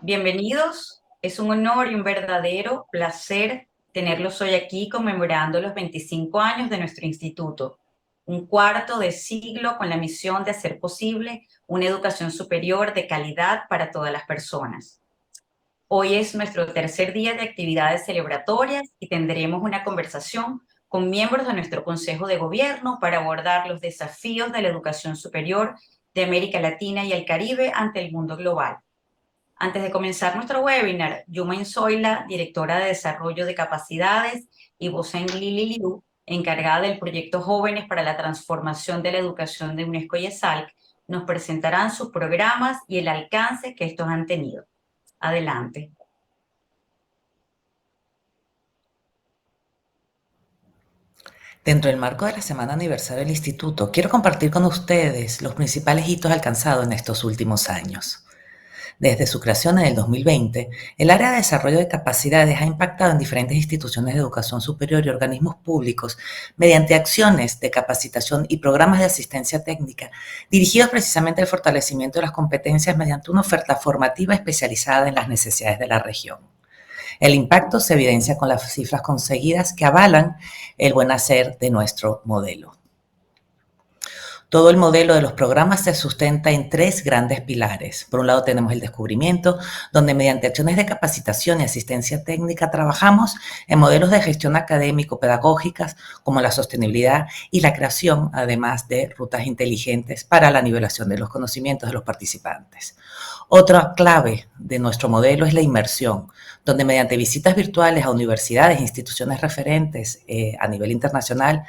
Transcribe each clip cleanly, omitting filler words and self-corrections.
Bienvenidos. Es un honor y un verdadero placer tenerlos hoy aquí conmemorando los 25 años de nuestro instituto. Un cuarto de siglo con la misión de hacer posible una educación superior de calidad para todas las personas. Hoy es nuestro tercer día de actividades celebratorias y tendremos una conversación con miembros de nuestro Consejo de Gobierno para abordar los desafíos de la educación superior de América Latina y el Caribe ante el mundo global. Antes de comenzar nuestro webinar, Yumain Zoila, directora de Desarrollo de Capacidades, y Bosen Lili Liu, encargada del proyecto Jóvenes para la Transformación de la Educación de UNESCO y ESALC, nos presentarán sus programas y el alcance que estos han tenido. Adelante. Dentro del marco de la Semana Aniversario del Instituto, quiero compartir con ustedes los principales hitos alcanzados en estos últimos años. Desde su creación en el 2020, el área de desarrollo de capacidades ha impactado en diferentes instituciones de educación superior y organismos públicos mediante acciones de capacitación y programas de asistencia técnica dirigidos precisamente al fortalecimiento de las competencias mediante una oferta formativa especializada en las necesidades de la región. El impacto se evidencia con las cifras conseguidas que avalan el buen hacer de nuestro modelo. Todo el modelo de los programas se sustenta en tres grandes pilares. Por un lado tenemos el descubrimiento, donde mediante acciones de capacitación y asistencia técnica trabajamos en modelos de gestión académico-pedagógicas como la sostenibilidad y la creación, además de rutas inteligentes para la nivelación de los conocimientos de los participantes. Otra clave de nuestro modelo es la inmersión, donde mediante visitas virtuales a universidades e instituciones referentes a nivel internacional,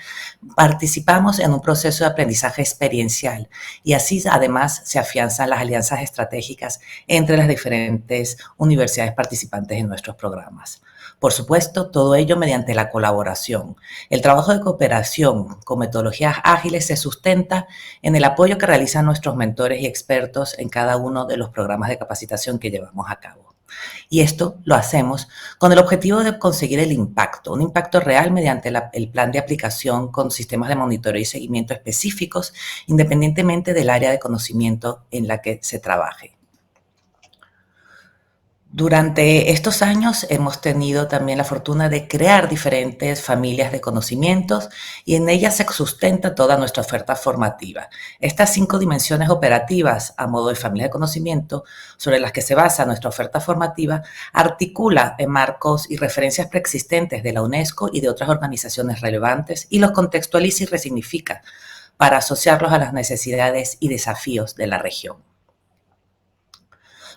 participamos en un proceso de aprendizaje experiencial y así además se afianzan las alianzas estratégicas entre las diferentes universidades participantes en nuestros programas. Por supuesto, todo ello mediante la colaboración. El trabajo de cooperación con metodologías ágiles se sustenta en el apoyo que realizan nuestros mentores y expertos en cada uno de los programas de capacitación que llevamos a cabo. Y esto lo hacemos con el objetivo de conseguir el impacto, un impacto real mediante el plan de aplicación con sistemas de monitoreo y seguimiento específicos, independientemente del área de conocimiento en la que se trabaje. Durante estos años hemos tenido también la fortuna de crear diferentes familias de conocimientos y en ellas se sustenta toda nuestra oferta formativa. Estas 5 dimensiones operativas a modo de familia de conocimiento sobre las que se basa nuestra oferta formativa articula en marcos y referencias preexistentes de la UNESCO y de otras organizaciones relevantes y los contextualiza y resignifica para asociarlos a las necesidades y desafíos de la región.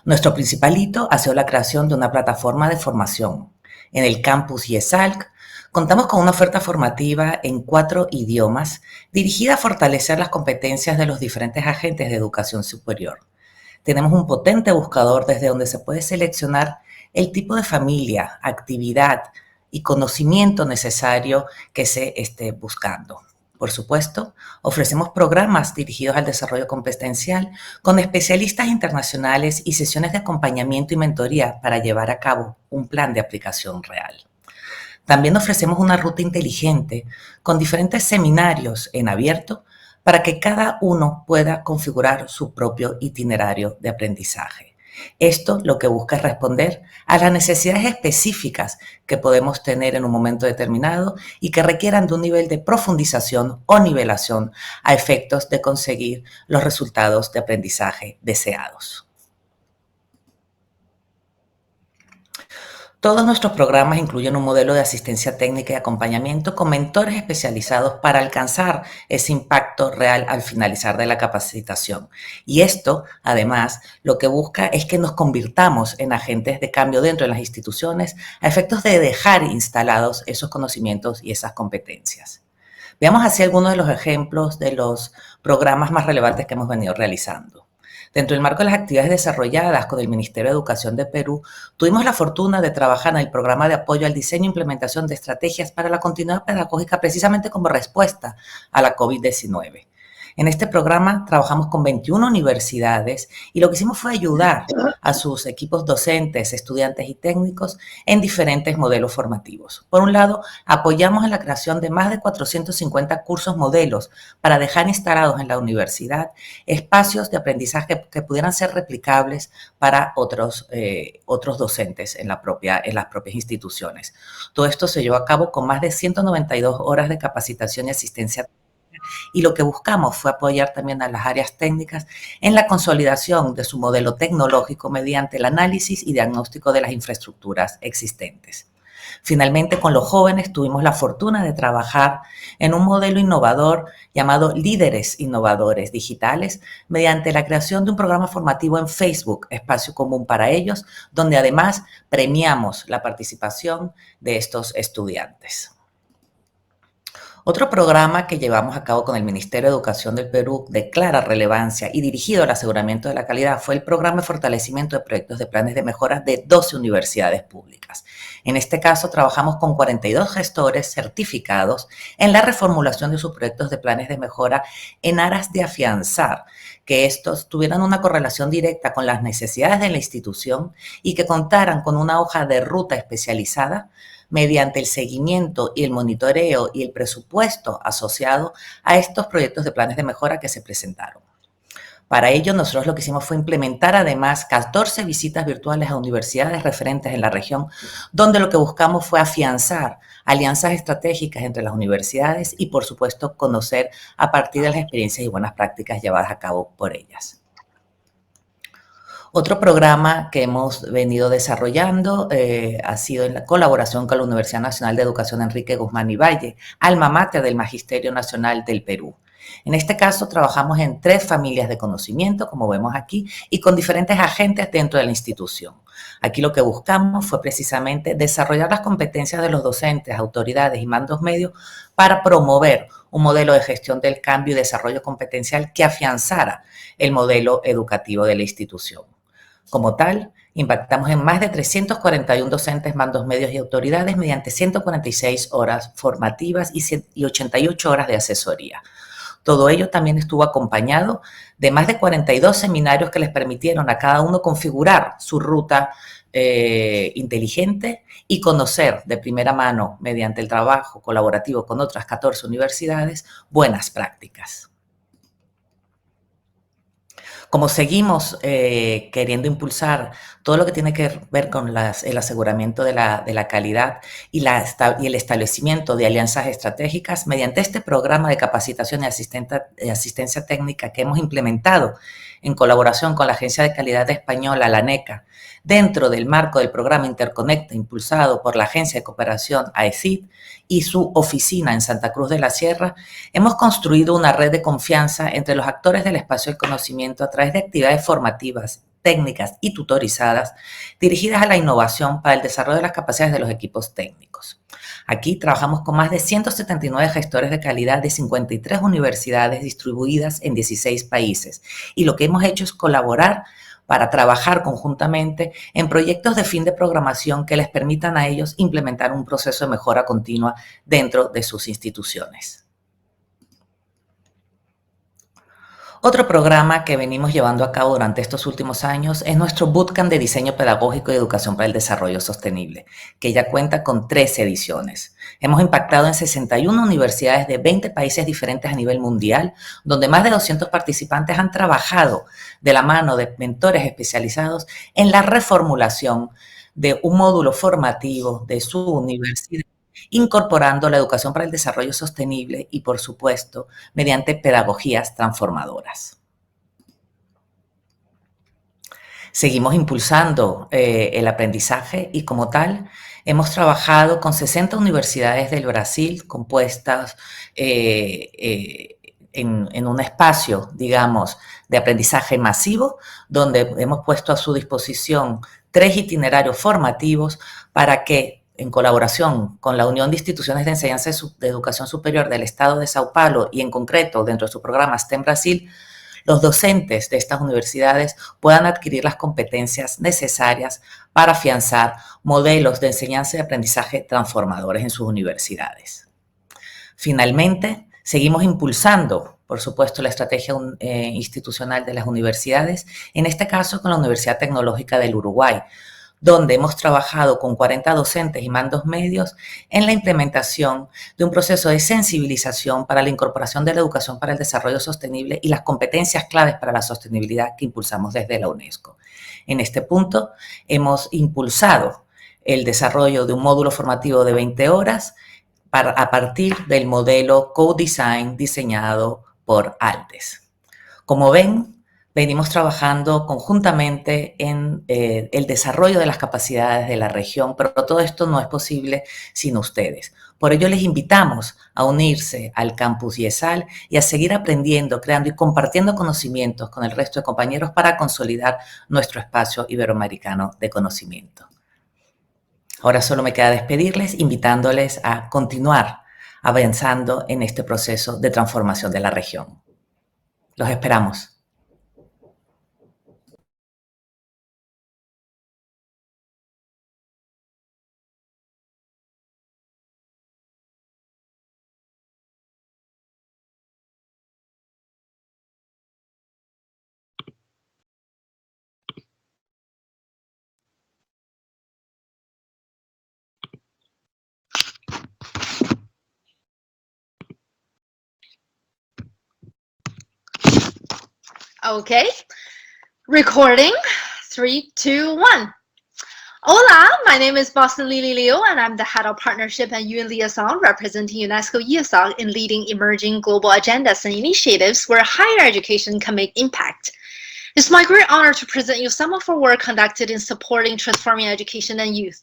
Nuestro principal hito ha sido la creación de una plataforma de formación. En el campus YESALC contamos con una oferta formativa en 4 idiomas dirigida a fortalecer las competencias de los diferentes agentes de educación superior. Tenemos un potente buscador desde donde se puede seleccionar el tipo de familia, actividad y conocimiento necesario que se esté buscando. Por supuesto, ofrecemos programas dirigidos al desarrollo competencial con especialistas internacionales y sesiones de acompañamiento y mentoría para llevar a cabo un plan de aplicación real. También ofrecemos una ruta inteligente con diferentes seminarios en abierto para que cada uno pueda configurar su propio itinerario de aprendizaje. Esto lo que busca es responder a las necesidades específicas que podemos tener en un momento determinado y que requieran de un nivel de profundización o nivelación a efectos de conseguir los resultados de aprendizaje deseados. Todos nuestros programas incluyen un modelo de asistencia técnica y acompañamiento con mentores especializados para alcanzar ese impacto real al finalizar de la capacitación. Y esto, además, lo que busca es que nos convirtamos en agentes de cambio dentro de las instituciones a efectos de dejar instalados esos conocimientos y esas competencias. Veamos así algunos de los ejemplos de los programas más relevantes que hemos venido realizando. Dentro del marco de las actividades desarrolladas con el Ministerio de Educación de Perú, tuvimos la fortuna de trabajar en el programa de apoyo al diseño e implementación de estrategias para la continuidad pedagógica precisamente como respuesta a la COVID-19. En este programa trabajamos con 21 universidades y lo que hicimos fue ayudar a sus equipos docentes, estudiantes y técnicos en diferentes modelos formativos. Por un lado, apoyamos en la creación de más de 450 cursos modelos para dejar instalados en la universidad espacios de aprendizaje que pudieran ser replicables para otros docentes en las propias instituciones. Todo esto se llevó a cabo con más de 192 horas de capacitación y asistencia, y lo que buscamos fue apoyar también a las áreas técnicas en la consolidación de su modelo tecnológico mediante el análisis y diagnóstico de las infraestructuras existentes. Finalmente, con los jóvenes tuvimos la fortuna de trabajar en un modelo innovador llamado Líderes Innovadores Digitales, mediante la creación de un programa formativo en Facebook, Espacio Común para Ellos, donde además premiamos la participación de estos estudiantes. Otro programa que llevamos a cabo con el Ministerio de Educación del Perú de clara relevancia y dirigido al aseguramiento de la calidad fue el programa de fortalecimiento de proyectos de planes de mejora de 12 universidades públicas. En este caso, trabajamos con 42 gestores certificados en la reformulación de sus proyectos de planes de mejora en aras de afianzar que estos tuvieran una correlación directa con las necesidades de la institución y que contaran con una hoja de ruta especializada mediante el seguimiento y el monitoreo y el presupuesto asociado a estos proyectos de planes de mejora que se presentaron. Para ello, nosotros lo que hicimos fue implementar además 14 visitas virtuales a universidades referentes en la región, donde lo que buscamos fue afianzar alianzas estratégicas entre las universidades y, por supuesto, conocer a partir de las experiencias y buenas prácticas llevadas a cabo por ellas. Otro programa que hemos venido desarrollando ha sido en la colaboración con la Universidad Nacional de Educación Enrique Guzmán y Valle, alma mater del Magisterio Nacional del Perú. En este caso, trabajamos en 3 familias de conocimiento, como vemos aquí, y con diferentes agentes dentro de la institución. Aquí lo que buscamos fue precisamente desarrollar las competencias de los docentes, autoridades y mandos medios para promover un modelo de gestión del cambio y desarrollo competencial que afianzara el modelo educativo de la institución. Como tal, impactamos en más de 341 docentes, mandos medios y autoridades mediante 146 horas formativas y 88 horas de asesoría. Todo ello también estuvo acompañado de más de 42 seminarios que les permitieron a cada uno configurar su ruta inteligente y conocer de primera mano, mediante el trabajo colaborativo con otras 14 universidades, buenas prácticas. Como seguimos queriendo impulsar todo lo que tiene que ver con el aseguramiento de la calidad y el establecimiento de alianzas estratégicas, mediante este programa de capacitación y asistencia técnica que hemos implementado en colaboración con la Agencia de Calidad Española, la ANECA, dentro del marco del programa Interconecta, impulsado por la Agencia de Cooperación AECID y su oficina en Santa Cruz de la Sierra, hemos construido una red de confianza entre los actores del espacio del conocimiento a través de actividades formativas, técnicas y tutorizadas dirigidas a la innovación para el desarrollo de las capacidades de los equipos técnicos. Aquí trabajamos con más de 179 gestores de calidad de 53 universidades distribuidas en 16 países, y lo que hemos hecho es colaborar para trabajar conjuntamente en proyectos de fin de programación que les permitan a ellos implementar un proceso de mejora continua dentro de sus instituciones. Otro programa que venimos llevando a cabo durante estos últimos años es nuestro Bootcamp de Diseño Pedagógico y Educación para el Desarrollo Sostenible, que ya cuenta con 13 ediciones. Hemos impactado en 61 universidades de 20 países diferentes a nivel mundial, donde más de 200 participantes han trabajado de la mano de mentores especializados en la reformulación de un módulo formativo de su universidad, incorporando la educación para el desarrollo sostenible y, por supuesto, mediante pedagogías transformadoras. Seguimos impulsando el aprendizaje y, como tal, hemos trabajado con 60 universidades del Brasil compuestas en un espacio, digamos, de aprendizaje masivo, donde hemos puesto a su disposición 3 itinerarios formativos para que, en colaboración con la Unión de Instituciones de Enseñanza de Educación Superior del Estado de Sao Paulo y en concreto dentro de su programa STEM Brasil, los docentes de estas universidades puedan adquirir las competencias necesarias para afianzar modelos de enseñanza y aprendizaje transformadores en sus universidades. Finalmente, seguimos impulsando por supuesto, la estrategia institucional de las universidades, en este caso con la Universidad Tecnológica del Uruguay, donde hemos trabajado con 40 docentes y mandos medios en la implementación de un proceso de sensibilización para la incorporación de la educación para el desarrollo sostenible y las competencias claves para la sostenibilidad que impulsamos desde la UNESCO. En este punto, hemos impulsado el desarrollo de un módulo formativo de 20 horas a partir del modelo co-design diseñado por ALDES. Como ven, venimos trabajando conjuntamente en el desarrollo de las capacidades de la región, pero todo esto no es posible sin ustedes. Por ello les invitamos a unirse al Campus IESAL y a seguir aprendiendo, creando y compartiendo conocimientos con el resto de compañeros para consolidar nuestro espacio iberoamericano de conocimiento. Ahora solo me queda despedirles, invitándoles a continuar avanzando en este proceso de transformación de la región. Los esperamos. Okay, recording, 3, 2, 1. Hola, my name is Boston Lily Liu, and I'm the head of partnership at UN Liaison, representing UNESCO ESOC in leading emerging global agendas and initiatives where higher education can make impact. It's my great honor to present you some of our work conducted in supporting transforming education and youth.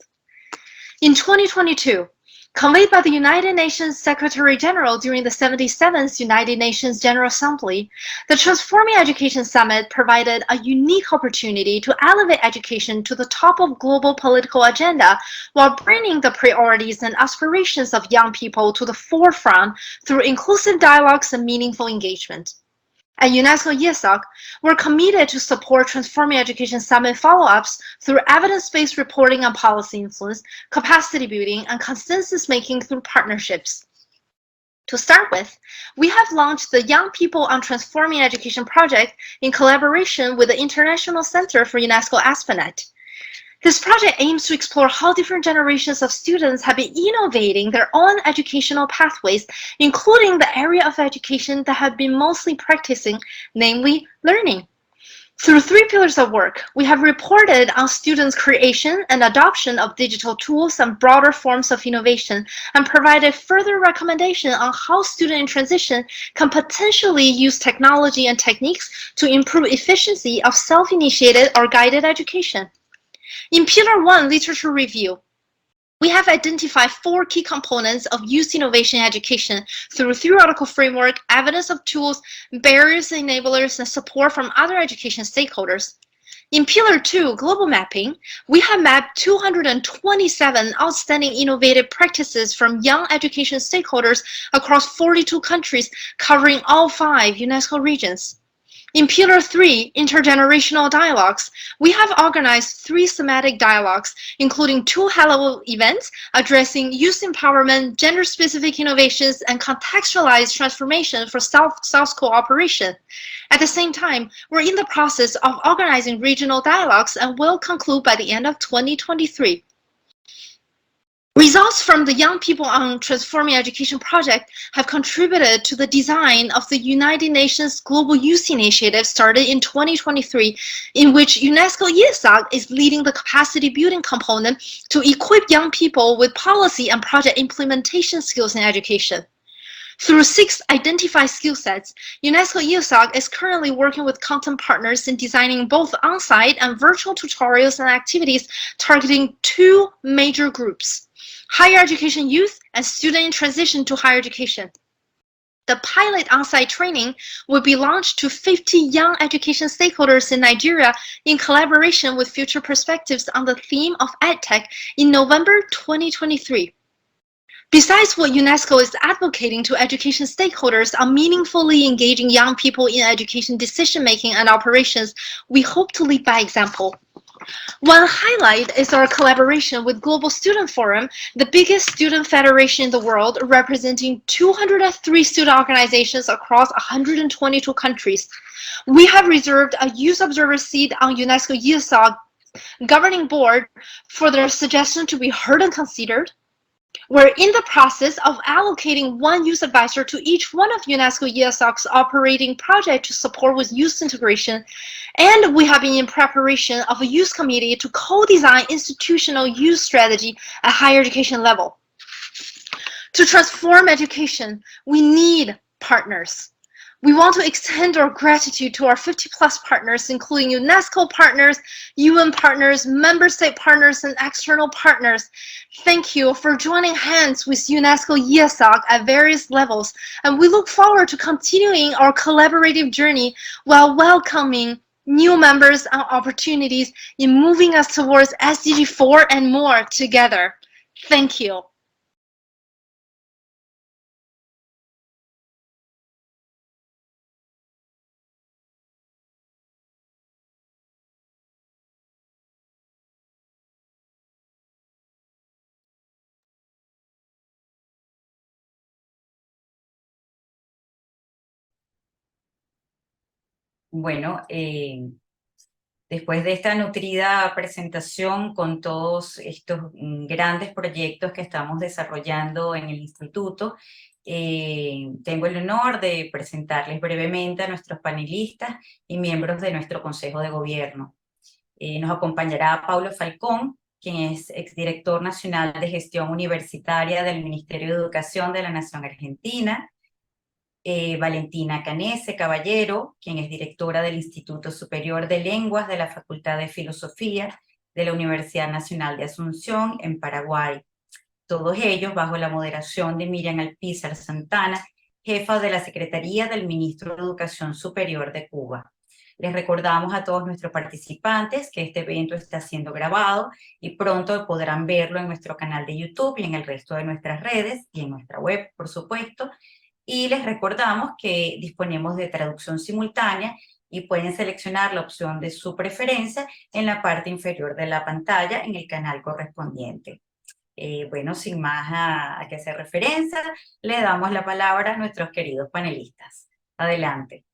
In 2022, conveyed by the United Nations Secretary General during the 77th United Nations General Assembly, the Transforming Education Summit provided a unique opportunity to elevate education to the top of global political agenda while bringing the priorities and aspirations of young people to the forefront through inclusive dialogues and meaningful engagement. At UNESCO ESOC, we're committed to support Transforming Education Summit follow-ups through evidence-based reporting on policy influence, capacity building, and consensus making through partnerships. To start with, we have launched the Young People on Transforming Education project in collaboration with the International Center for UNESCO ASPANET. This project aims to explore how different generations of students have been innovating their own educational pathways, including the area of education that have been mostly practicing, namely learning. Through 3 pillars of work, we have reported on students' creation and adoption of digital tools and broader forms of innovation, and provided further recommendation on how students in transition can potentially use technology and techniques to improve efficiency of self-initiated or guided education. In Pillar 1, Literature Review, we have identified 4 key components of youth innovation education through theoretical framework, evidence of tools, barriers, enablers, and support from other education stakeholders. In Pillar 2, Global Mapping, we have mapped 227 outstanding innovative practices from young education stakeholders across 42 countries, covering all 5 UNESCO regions. In Pillar 3, Intergenerational Dialogues, we have organized 3 thematic dialogues, including 2 high-level events addressing youth empowerment, gender-specific innovations, and contextualized transformation for South cooperation. At the same time, we're in the process of organizing regional dialogues and will conclude by the end of 2023. Results from the Young People on Transforming Education project have contributed to the design of the United Nations Global Youth Initiative started in 2023, in which UNESCO ESOC is leading the capacity building component to equip young people with policy and project implementation skills in education. Through 6 identified skill sets, UNESCO ESOC is currently working with content partners in designing both on-site and virtual tutorials and activities targeting 2 major groups: higher education youth and student in transition to higher education. The pilot on-site training will be launched to 50 young education stakeholders in Nigeria in collaboration with Future Perspectives on the theme of EdTech in November 2023. Besides what UNESCO is advocating to education stakeholders on meaningfully engaging young people in education decision-making and operations, we hope to lead by example. One highlight is our collaboration with Global Student Forum, the biggest student federation in the world, representing 203 student organizations across 122 countries. We have reserved a youth observer seat on UNESCO YIASOG governing board for their suggestion to be heard and considered. We're in the process of allocating one youth advisor to each one of UNESCO YIASOG's operating project to support with youth integration, and we have been in preparation of a youth committee to co-design institutional youth strategy at higher education level. To transform education, we need partners. We want to extend our gratitude to our 50+ partners, including UNESCO partners, UN partners, member state partners, and external partners. Thank you for joining hands with UNESCO YIASOG at various levels, and we look forward to continuing our collaborative journey while welcoming new members and opportunities in moving us towards SDG 4 and more together. Thank you. Bueno, después de esta nutrida presentación con todos estos grandes proyectos que estamos desarrollando en el instituto, tengo el honor de presentarles brevemente a nuestros panelistas y miembros de nuestro Consejo de Gobierno. Nos acompañará Paulo Falcón, quien es exdirector nacional de gestión universitaria del Ministerio de Educación de la Nación Argentina. Valentina Canese Caballero, quien es directora del Instituto Superior de Lenguas de la Facultad de Filosofía de la Universidad Nacional de Asunción en Paraguay. Todos ellos bajo la moderación de Miriam Alpizar Santana, jefa de la Secretaría del Ministro de Educación Superior de Cuba. Les recordamos a todos nuestros participantes que este evento está siendo grabado y pronto podrán verlo en nuestro canal de YouTube y en el resto de nuestras redes y en nuestra web, por supuesto. Y les recordamos que disponemos de traducción simultánea y pueden seleccionar la opción de su preferencia en la parte inferior de la pantalla en el canal correspondiente. Bueno, sin más a que hacer referencia, le damos la palabra a nuestros queridos panelistas. Adelante.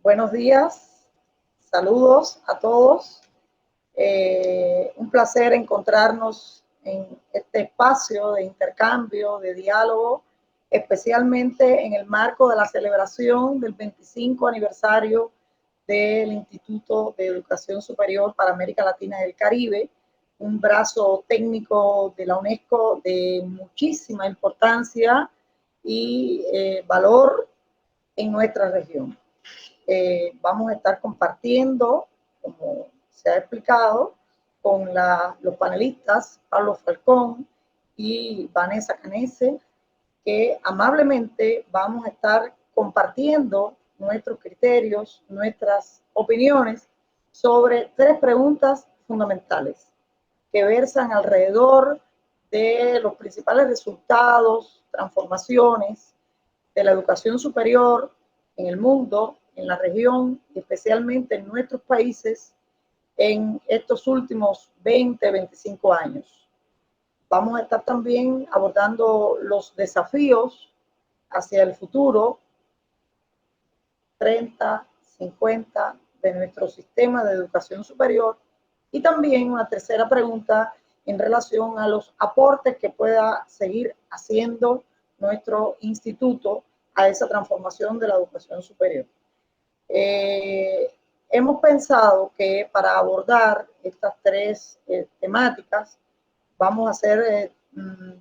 Buenos días, saludos a todos. Un placer encontrarnos en este espacio de intercambio, de diálogo, especialmente en el marco de la celebración del 25 aniversario del Instituto de Educación Superior para América Latina y el Caribe, un brazo técnico de la UNESCO de muchísima importancia y valor en nuestra región. Vamos a estar compartiendo, como se ha explicado, con los panelistas Paulo Falcón y Vanessa Canese, que amablemente vamos a estar compartiendo nuestros criterios, nuestras opiniones sobre 3 preguntas fundamentales que versan alrededor de los principales resultados, transformaciones de la educación superior en el mundo, en la región y especialmente en nuestros países en estos últimos 20, 25 años. Vamos a estar también abordando los desafíos hacia el futuro 30, 50 de nuestro sistema de educación superior y también una tercera pregunta en relación a los aportes que pueda seguir haciendo nuestro instituto a esa transformación de la educación superior. Hemos pensado que para abordar estas 3 temáticas vamos a hacer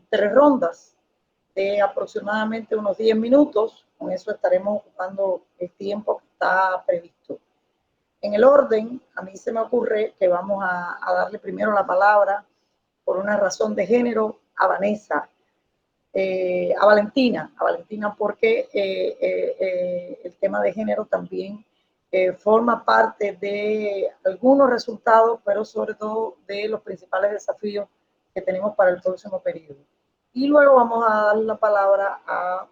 3 rondas de aproximadamente unos 10 minutos. Con eso estaremos ocupando el tiempo que está previsto. En el orden, a mí se me ocurre que vamos a darle primero la palabra, por una razón de género, a Vanessa. A Valentina porque el tema de género también forma parte de algunos resultados, pero sobre todo de los principales desafíos que tenemos para el próximo periodo. Y luego vamos a dar la palabra a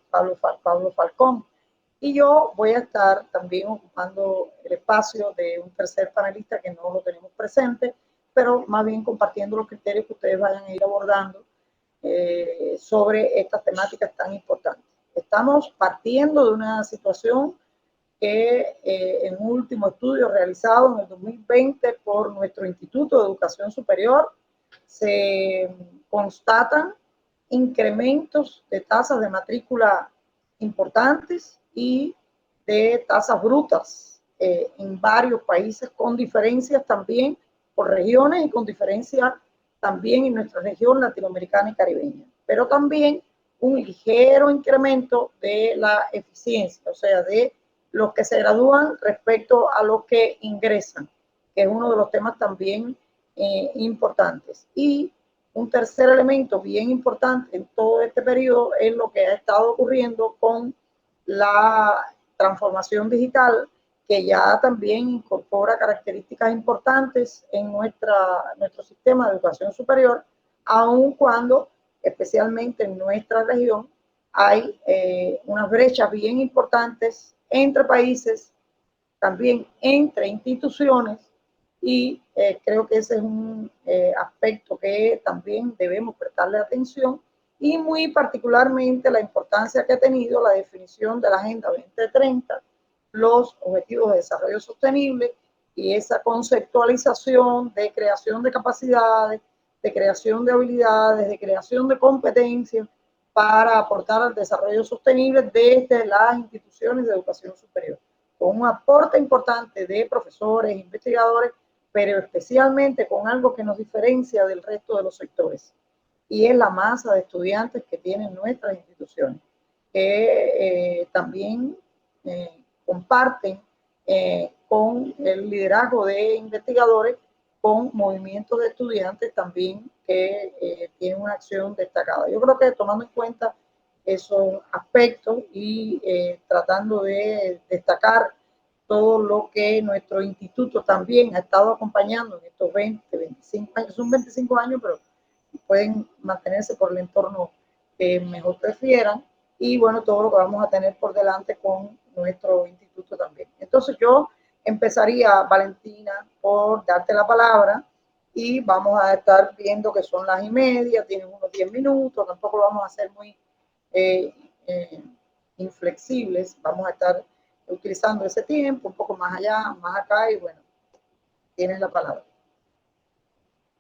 Pablo Falcón. Y yo voy a estar también ocupando el espacio de un tercer panelista que no lo tenemos presente, pero más bien compartiendo los criterios que ustedes vayan a ir abordando sobre estas temáticas tan importantes. Estamos partiendo de una situación que en un último estudio realizado en el 2020 por nuestro Instituto de Educación Superior se constatan incrementos de tasas de matrícula importantes y de tasas brutas en varios países, con diferencias también por regiones y con diferencias también en nuestra región latinoamericana y caribeña, pero también un ligero incremento de la eficiencia, o sea, de los que se gradúan respecto a los que ingresan, que es uno de los temas también importantes. Y un tercer elemento bien importante en todo este periodo es lo que ha estado ocurriendo con la transformación digital, que ya también incorpora características importantes en nuestro sistema de educación superior, aun cuando, especialmente en nuestra región, hay unas brechas bien importantes entre países, también entre instituciones, y creo que ese es un aspecto que también debemos prestarle atención, y muy particularmente la importancia que ha tenido la definición de la Agenda 2030, los Objetivos de Desarrollo Sostenible y esa conceptualización de creación de capacidades, de creación de habilidades, de creación de competencias para aportar al desarrollo sostenible desde las instituciones de educación superior, con un aporte importante de profesores, investigadores, pero especialmente con algo que nos diferencia del resto de los sectores, y es la masa de estudiantes que tienen nuestras instituciones, que también comparten con el liderazgo de investigadores, con movimientos de estudiantes también que tienen una acción destacada. Yo creo que tomando en cuenta esos aspectos y tratando de destacar todo lo que nuestro instituto también ha estado acompañando en estos 20, 25 años, son 25 años, pero pueden mantenerse por el entorno que mejor prefieran, y bueno, todo lo que vamos a tener por delante con nuestro instituto también. Entonces yo empezaría, Valentina, por darte la palabra, y vamos a estar viendo que son las 1:30, tienen unos 10 minutos, tampoco lo vamos a hacer muy inflexibles, vamos a estar utilizando ese tiempo, un poco más allá, más acá, y bueno, tienes la palabra.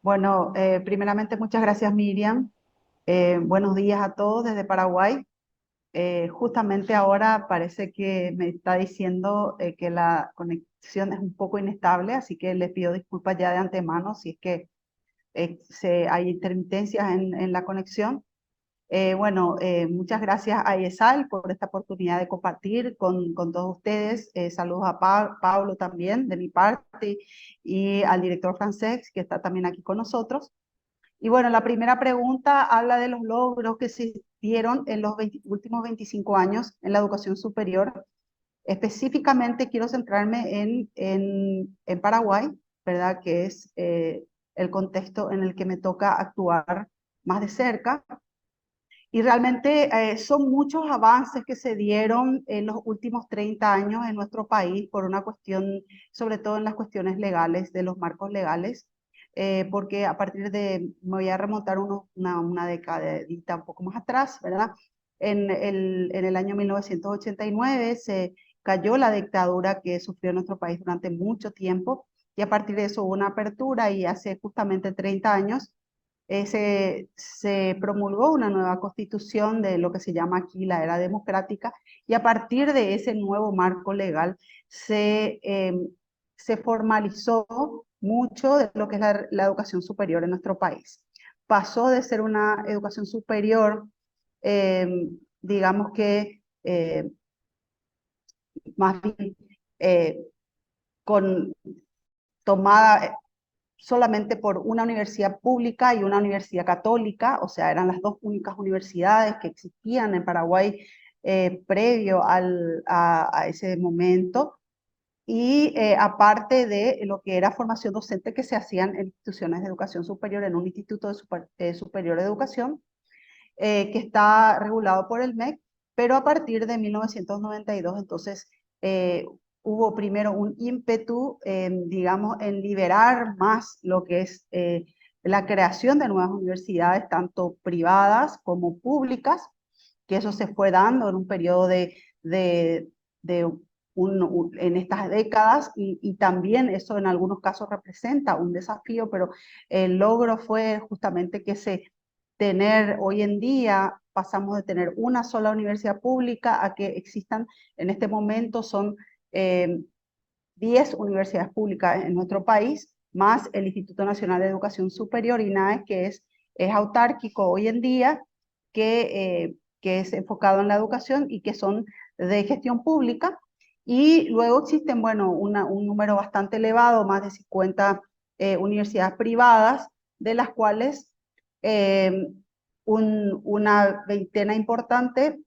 Bueno, primeramente muchas gracias, Miriam. Buenos días a todos desde Paraguay. Justamente ahora parece que me está diciendo que la conexión es un poco inestable, así que les pido disculpas ya de antemano si es que hay intermitencias en la conexión. Muchas gracias a ESAL por esta oportunidad de compartir con todos ustedes. Saludos a Pablo también de mi parte y al director francés que está también aquí con nosotros. Y bueno, la primera pregunta habla de los logros que se dieron en los últimos 25 años en la educación superior. Específicamente quiero centrarme en Paraguay, ¿verdad? Que es el contexto en el que me toca actuar más de cerca. Y realmente son muchos avances que se dieron en los últimos 30 años en nuestro país por una cuestión, sobre todo en las cuestiones legales, de los marcos legales, porque a partir me voy a remontar una decadita un poco más atrás, ¿verdad? En el año 1989 se cayó la dictadura que sufrió nuestro país durante mucho tiempo, y a partir de eso hubo una apertura, y hace justamente 30 años se promulgó una nueva constitución de lo que se llama aquí la era democrática, y a partir de ese nuevo marco legal se formalizó mucho de lo que es la educación superior en nuestro país. Pasó de ser una educación superior, digamos que más bien tomada solamente por una universidad pública y una universidad católica, o sea, eran las dos únicas universidades que existían en Paraguay previo a ese momento, y aparte de lo que era formación docente que se hacían en instituciones de educación superior, en un instituto superior de educación que está regulado por el MEC, pero a partir de 1992, entonces, hubo primero un ímpetu, digamos, en liberar más lo que es la creación de nuevas universidades, tanto privadas como públicas, que eso se fue dando en un periodo de en estas décadas, y también eso en algunos casos representa un desafío, pero el logro fue justamente que tener hoy en día, pasamos de tener una sola universidad pública a que existan, en este momento son 10 universidades públicas en nuestro país, más el Instituto Nacional de Educación Superior, INAE, que es autárquico hoy en día, que es enfocado en la educación y que son de gestión pública. Y luego existen, bueno, un número bastante elevado, más de 50 universidades privadas, de las cuales una veintena importante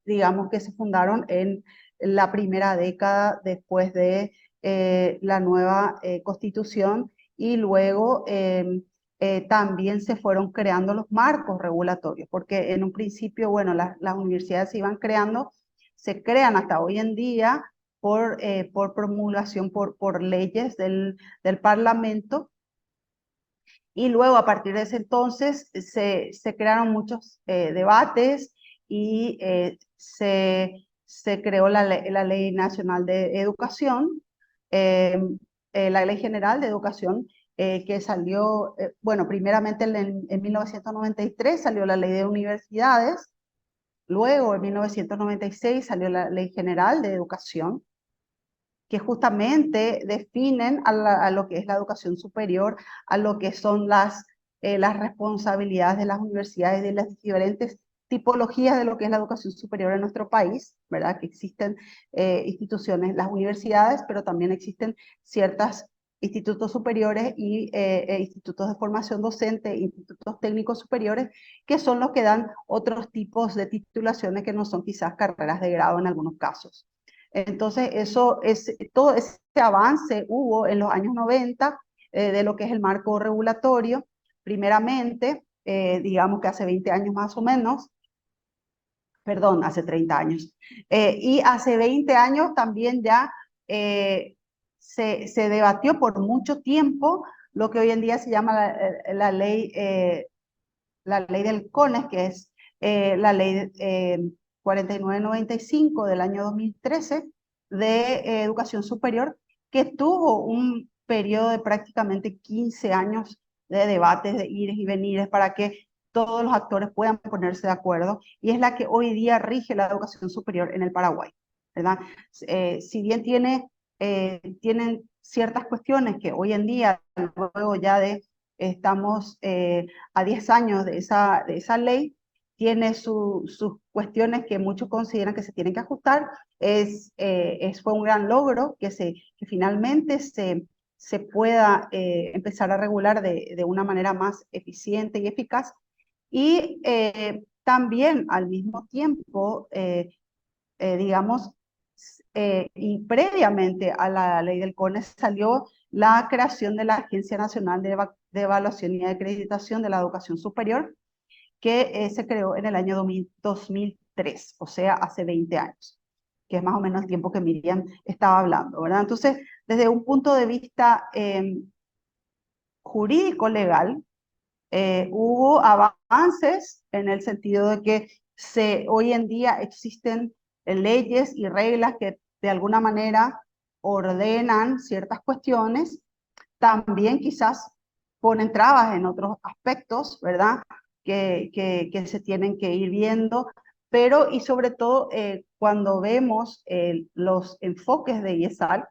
digamos que se fundaron en la primera década después de la nueva constitución, y luego también se fueron creando los marcos regulatorios, porque en un principio, bueno, las universidades se iban creando, se crean hasta hoy en día por promulgación, por leyes del Parlamento, y luego a partir de ese entonces se crearon muchos debates, y se creó la Ley Nacional de Educación, eh, la Ley General de Educación, que salió, bueno, primeramente en 1993 salió la Ley de Universidades, luego en 1996 salió la Ley General de Educación, que justamente definen a lo que es la educación superior, a lo que son las responsabilidades de las universidades, de las diferentes tipologías de lo que es la educación superior en nuestro país, ¿verdad? Que existen instituciones, las universidades, pero también existen ciertos institutos superiores e institutos de formación docente, institutos técnicos superiores, que son los que dan otros tipos de titulaciones que no son quizás carreras de grado en algunos casos. Entonces, todo ese avance hubo en los años 90 de lo que es el marco regulatorio. Primeramente, digamos que hace 20 años más o menos, perdón, hace 30 años. Y hace 20 años también ya se debatió por mucho tiempo lo que hoy en día se llama la ley del CONES, que es la ley 4995 del año 2013 de educación superior, que tuvo un periodo de prácticamente 15 años de debates, de ires y venires, para que todos los actores puedan ponerse de acuerdo, y es la que hoy día rige la educación superior en el Paraguay, ¿verdad? Si bien tienen ciertas cuestiones que hoy en día, luego ya estamos a 10 años de esa ley, tiene sus cuestiones que muchos consideran que se tienen que ajustar. Fue un gran logro que finalmente se pueda empezar a regular de una manera más eficiente y eficaz. Y también al mismo tiempo, digamos, y previamente a la ley del CONES salió la creación de la Agencia Nacional de Evaluación y Acreditación de la Educación Superior, que se creó en el año 2003, o sea, hace 20 años, que es más o menos el tiempo que Miriam estaba hablando, ¿verdad? Entonces, desde un punto de vista jurídico legal, hubo avances en el sentido de que hoy en día existen leyes y reglas que de alguna manera ordenan ciertas cuestiones, también quizás ponen trabas en otros aspectos, ¿verdad? Que se tienen que ir viendo, pero y sobre todo cuando vemos los enfoques de IESAL,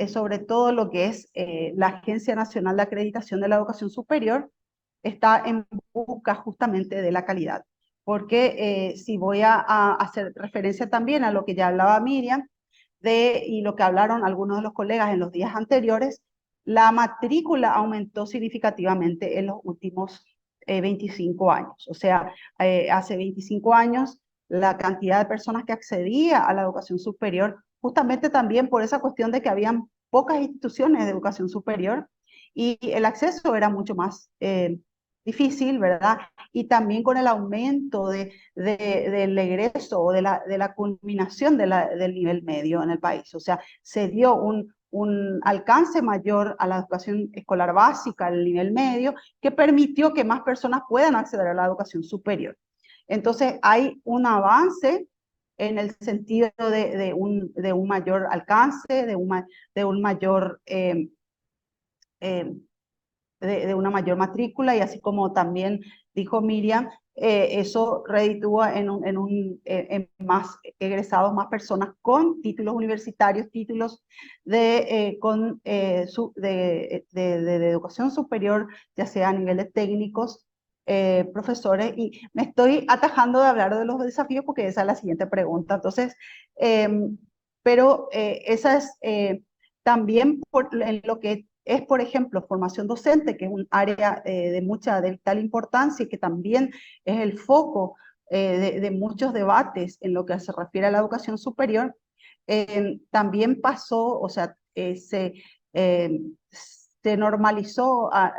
sobre todo lo que es la Agencia Nacional de Acreditación de la Educación Superior, está en busca justamente de la calidad. Porque si voy a hacer referencia también a lo que ya hablaba Miriam, y lo que hablaron algunos de los colegas en los días anteriores, la matrícula aumentó significativamente en los últimos 25 años. O sea, hace 25 años la cantidad de personas que accedía a la educación superior, justamente también por esa cuestión de que habían pocas instituciones de educación superior y el acceso era mucho más difícil, ¿verdad? Y también con el aumento del egreso o de la culminación del nivel medio en el país. O sea, se dio un alcance mayor a la educación escolar básica, al nivel medio, que permitió que más personas puedan acceder a la educación superior. Entonces, hay un avance en el sentido de un mayor alcance, de un mayor de una mayor matrícula, y así como también dijo Miriam, eso reditúa en más egresados, más personas con títulos universitarios, títulos de educación superior, ya sea a nivel de técnicos, profesores, y me estoy atajando de hablar de los desafíos porque esa es la siguiente pregunta. Entonces, pero esa es también en lo que es, por ejemplo, formación docente, que es un área de vital importancia y que también es el foco de muchos debates en lo que se refiere a la educación superior. También pasó, o sea, se normalizó a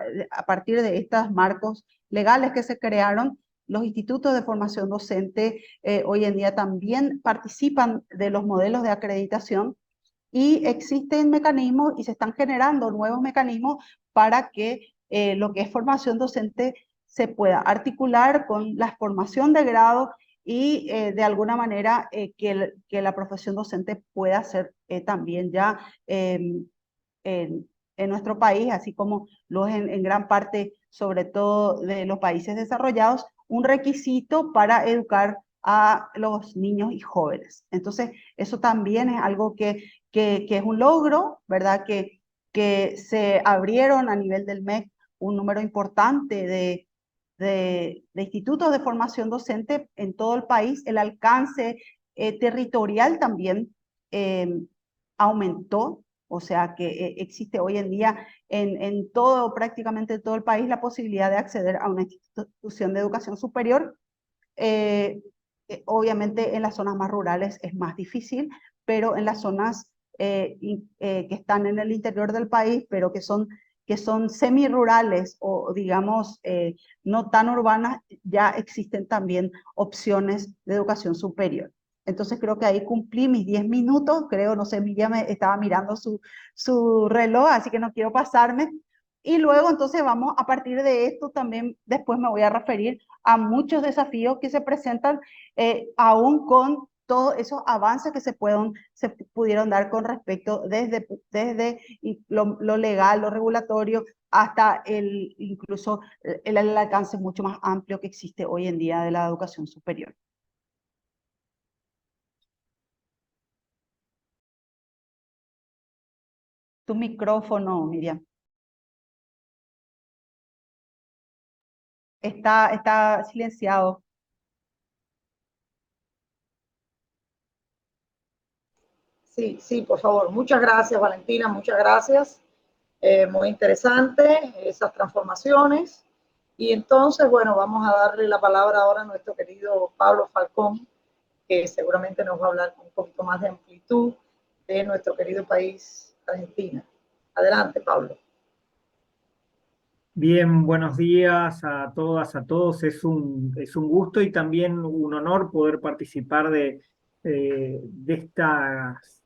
partir de estos marcos legales que se crearon. Los institutos de formación docente hoy en día también participan de los modelos de acreditación, y existen mecanismos y se están generando nuevos mecanismos para que lo que es formación docente se pueda articular con la formación de grado y de alguna manera que la profesión docente pueda ser también ya en nuestro país, así como lo es en gran parte, sobre todo de los países desarrollados, un requisito para educar a los niños y jóvenes. Entonces, eso también es algo que es un logro, ¿verdad? Que se abrieron a nivel del MEC un número importante de institutos de formación docente en todo el país. El alcance territorial también aumentó, o sea que existe hoy en día en todo, prácticamente todo el país, la posibilidad de acceder a una institución de educación superior. Obviamente en las zonas más rurales es más difícil, pero en las zonas que están en el interior del país, pero que son semirurales o digamos no tan urbanas, ya existen también opciones de educación superior. Entonces creo que ahí cumplí mis 10 minutos, creo, no sé, Miriam estaba mirando su reloj, así que no quiero pasarme. Y luego entonces vamos, a partir de esto también después me voy a referir a muchos desafíos que se presentan aún con todos esos avances que se pudieron dar con respecto desde lo legal, lo regulatorio, hasta incluso el alcance mucho más amplio que existe hoy en día de la educación superior. Tu micrófono, Miriam. Está silenciado. Sí, sí, por favor. Muchas gracias, Valentina, muchas gracias. Muy interesante esas transformaciones. Y entonces, bueno, vamos a darle la palabra ahora a nuestro querido Pablo Falcón, que seguramente nos va a hablar con un poquito más de amplitud de nuestro querido país, Argentina. Adelante, Pablo. Bien, buenos días a todas, a todos. Es un gusto y también un honor poder participar de estas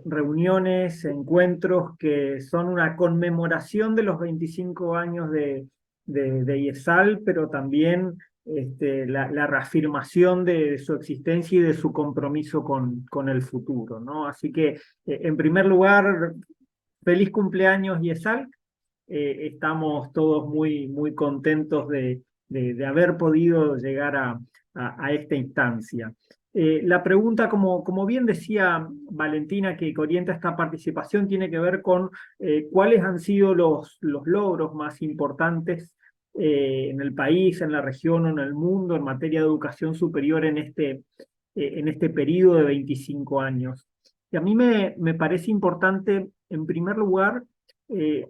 reuniones, encuentros que son una conmemoración de los 25 años de IESAL, pero también la reafirmación de su existencia y de su compromiso con el futuro, ¿no? Así que, en primer lugar, feliz cumpleaños, IESAL. Estamos todos muy contentos de haber podido llegar a esta instancia. La pregunta, como bien decía Valentina, que orienta esta participación, tiene que ver con cuáles han sido los logros más importantes en el país, en la región o en el mundo en materia de educación superior en este periodo de 25 años. Y a mí me parece importante, en primer lugar,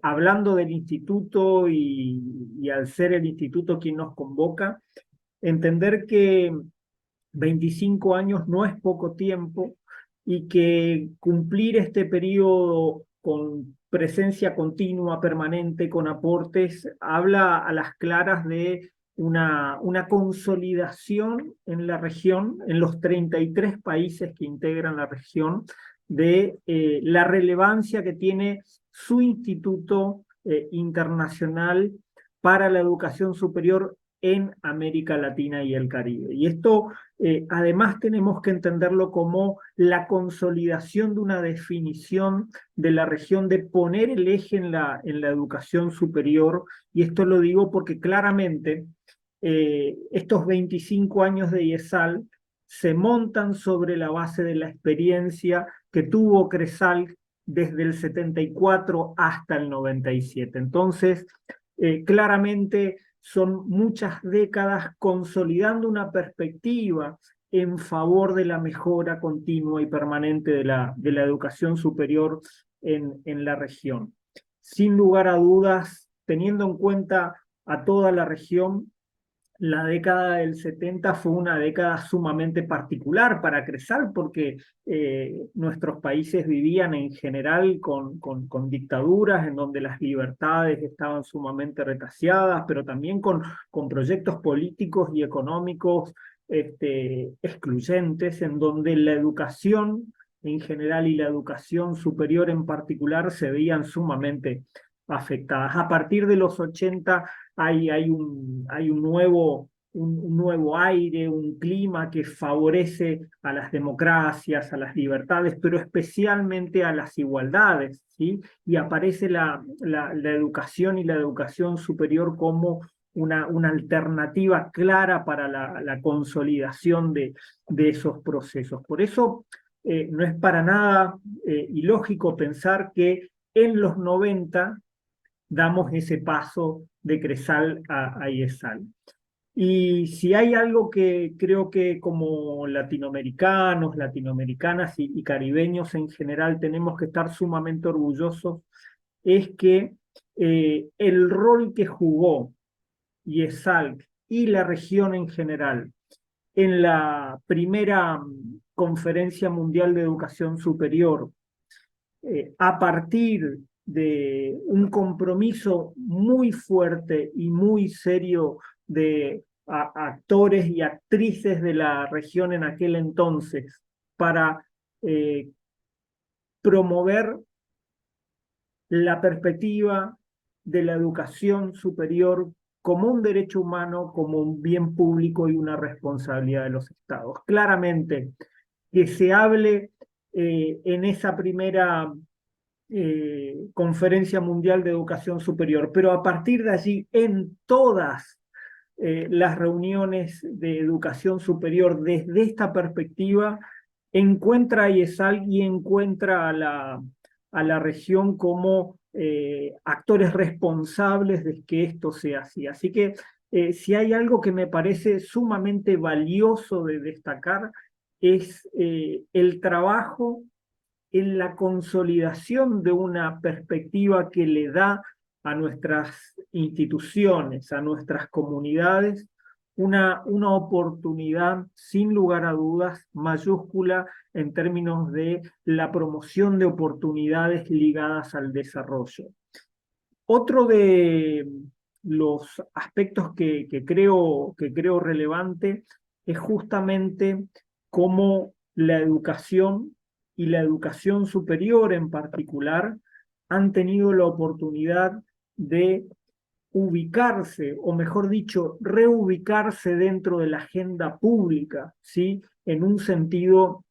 hablando del instituto y al ser el instituto quien nos convoca, entender que 25 años no es poco tiempo y que cumplir este periodo con presencia continua, permanente, con aportes, habla a las claras de una consolidación en la región, en los 33 países que integran la región, de la relevancia que tiene su instituto internacional para la educación superior en América Latina y el Caribe. Y esto además tenemos que entenderlo como la consolidación de una definición de la región, de poner el eje en la educación superior, y esto lo digo porque claramente estos 25 años de IESAL se montan sobre la base de la experiencia que tuvo CRESAL desde el 74 hasta el 97. Entonces, claramente son muchas décadas consolidando una perspectiva en favor de la mejora continua y permanente de la educación superior en la región. Sin lugar a dudas, teniendo en cuenta a toda la región, la década del 70 fue una década sumamente particular para CRESAL porque nuestros países vivían en general con dictaduras en donde las libertades estaban sumamente retaseadas, pero también con proyectos políticos y económicos excluyentes, en donde la educación en general y la educación superior en particular se veían sumamente afectadas. A partir de los 80 hay un nuevo aire, un clima que favorece a las democracias, a las libertades, pero especialmente a las igualdades, ¿sí? Y aparece la educación y la educación superior como una alternativa clara para la consolidación de esos procesos. Por eso no es para nada ilógico pensar que en los 90 damos ese paso de CRESAL a IESAL. Y si hay algo que creo que como latinoamericanos, latinoamericanas y caribeños en general tenemos que estar sumamente orgullosos, es que el rol que jugó IESAL y la región en general en la primera Conferencia Mundial de Educación Superior, a partir de un compromiso muy fuerte y muy serio de actores y actrices de la región en aquel entonces para promover la perspectiva de la educación superior como un derecho humano, como un bien público y una responsabilidad de los estados. Claramente, que se hable en esa primera Conferencia Mundial de Educación Superior, pero a partir de allí, en todas las reuniones de educación superior, desde esta perspectiva, encuentra a IESAL y encuentra a la región como actores responsables de que esto sea así. Así que si hay algo que me parece sumamente valioso de destacar, es el trabajo en la consolidación de una perspectiva que le da a nuestras instituciones, a nuestras comunidades, una oportunidad, sin lugar a dudas, mayúscula en términos de la promoción de oportunidades ligadas al desarrollo. Otro de los aspectos que creo relevante es justamente cómo la educación y la educación superior en particular han tenido la oportunidad de ubicarse, o mejor dicho, reubicarse dentro de la agenda pública, ¿sí? En un sentido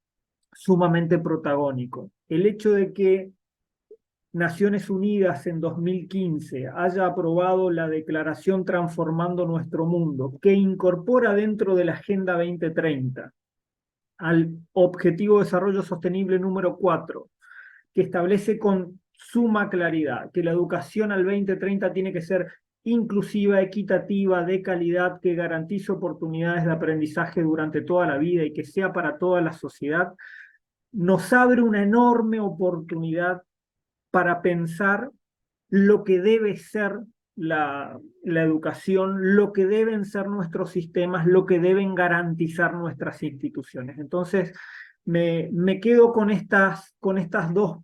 sumamente protagónico. El hecho de que Naciones Unidas en 2015 haya aprobado la Declaración Transformando Nuestro Mundo, que incorpora dentro de la Agenda 2030 al Objetivo de Desarrollo Sostenible número 4, que establece con suma claridad que la educación al 2030 tiene que ser inclusiva, equitativa, de calidad, que garantice oportunidades de aprendizaje durante toda la vida y que sea para toda la sociedad, nos abre una enorme oportunidad para pensar lo que debe ser la educación, lo que deben ser nuestros sistemas, lo que deben garantizar nuestras instituciones. Entonces, me quedo con estas dos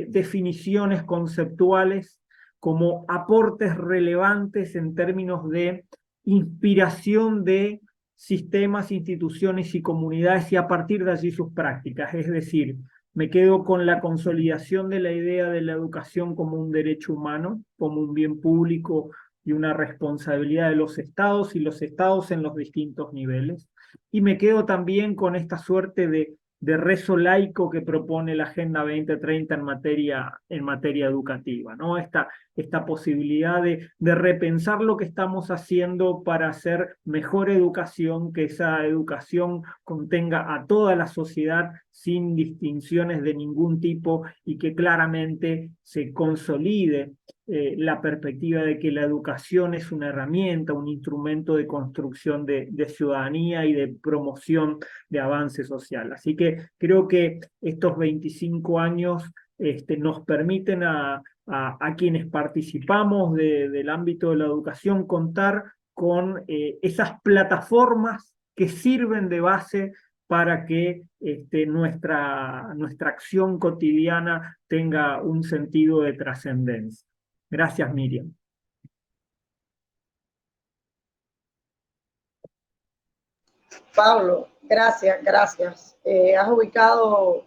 definiciones conceptuales como aportes relevantes en términos de inspiración de sistemas, instituciones y comunidades y a partir de allí sus prácticas. Es decir, me quedo con la consolidación de la idea de la educación como un derecho humano, como un bien público y una responsabilidad de los estados y los estados en los distintos niveles. Y me quedo también con esta suerte de rezo laico que propone la Agenda 2030 en materia educativa, ¿no? Esta posibilidad de repensar lo que estamos haciendo para hacer mejor educación, que esa educación contenga a toda la sociedad sin distinciones de ningún tipo y que claramente se consolide la perspectiva de que la educación es una herramienta, un instrumento de construcción de ciudadanía y de promoción de avance social. Así que creo que estos 25 años nos permiten a quienes participamos del ámbito de la educación contar con esas plataformas que sirven de base para que nuestra acción cotidiana tenga un sentido de trascendencia. Gracias, Miriam. Pablo, gracias. Has ubicado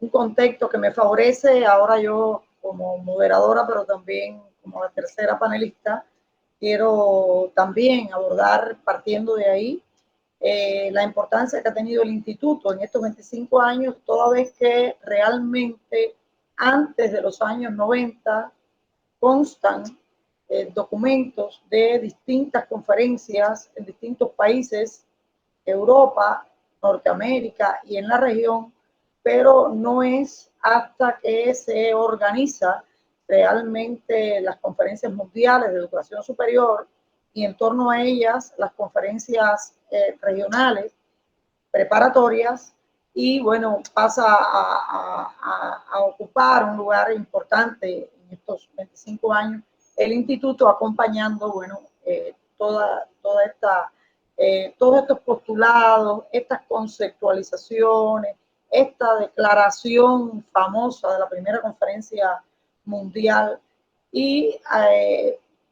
un contexto que me favorece. Ahora yo como moderadora, pero también como la tercera panelista, quiero también abordar, partiendo de ahí, la importancia que ha tenido el instituto en estos 25 años, toda vez que realmente antes de los años 90 constan documentos de distintas conferencias en distintos países, Europa, Norteamérica y en la región, pero no es hasta que se organiza realmente las conferencias mundiales de educación superior y en torno a ellas las conferencias regionales preparatorias y bueno, pasa a ocupar un lugar importante en estos 25 años el instituto acompañando, bueno, toda esta, todos estos postulados, estas conceptualizaciones, esta declaración famosa de la primera conferencia mundial y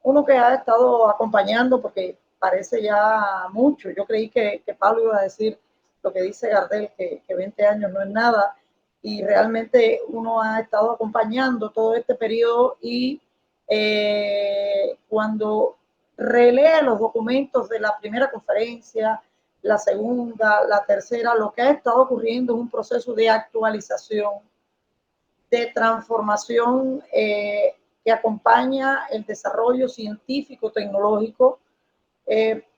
uno que ha estado acompañando porque parece ya mucho. Yo creí que Pablo iba a decir lo que dice Gardel, que 20 años no es nada, y realmente uno ha estado acompañando todo este periodo y cuando relee los documentos de la primera conferencia, la segunda, la tercera, lo que ha estado ocurriendo es un proceso de actualización, de transformación que acompaña el desarrollo científico, tecnológico,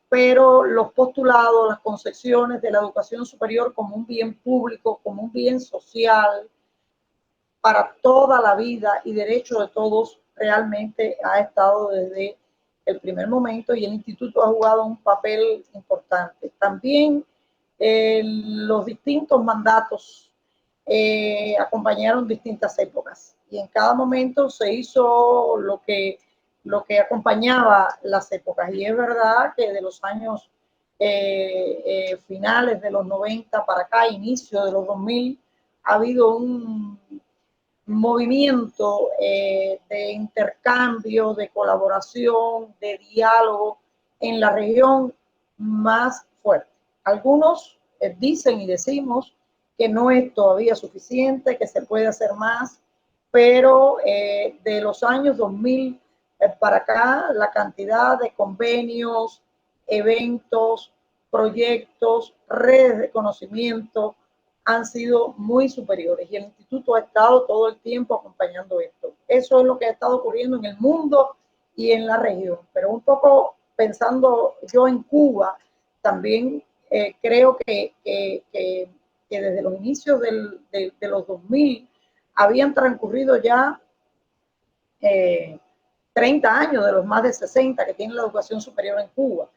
pero los postulados, las concepciones de la educación superior como un bien público, como un bien social para toda la vida y derecho de todos, realmente ha estado desde el primer momento y el instituto ha jugado un papel importante. También los distintos mandatos acompañaron distintas épocas y en cada momento se hizo lo que acompañaba las épocas. Y es verdad que de los años finales de los 90 para acá, inicio de los 2000, ha habido un movimiento de intercambio, de colaboración, de diálogo en la región más fuerte. Algunos dicen y decimos que no es todavía suficiente, que se puede hacer más, pero de los años 2000 para acá, la cantidad de convenios, eventos, proyectos, redes de conocimiento han sido muy superiores y el instituto ha estado todo el tiempo acompañando esto. Eso es lo que ha estado ocurriendo en el mundo y en la región. Pero un poco pensando yo en Cuba, también creo que desde los inicios de los 2000 habían transcurrido ya 30 años de los más de 60 que tiene la educación superior en Cuba.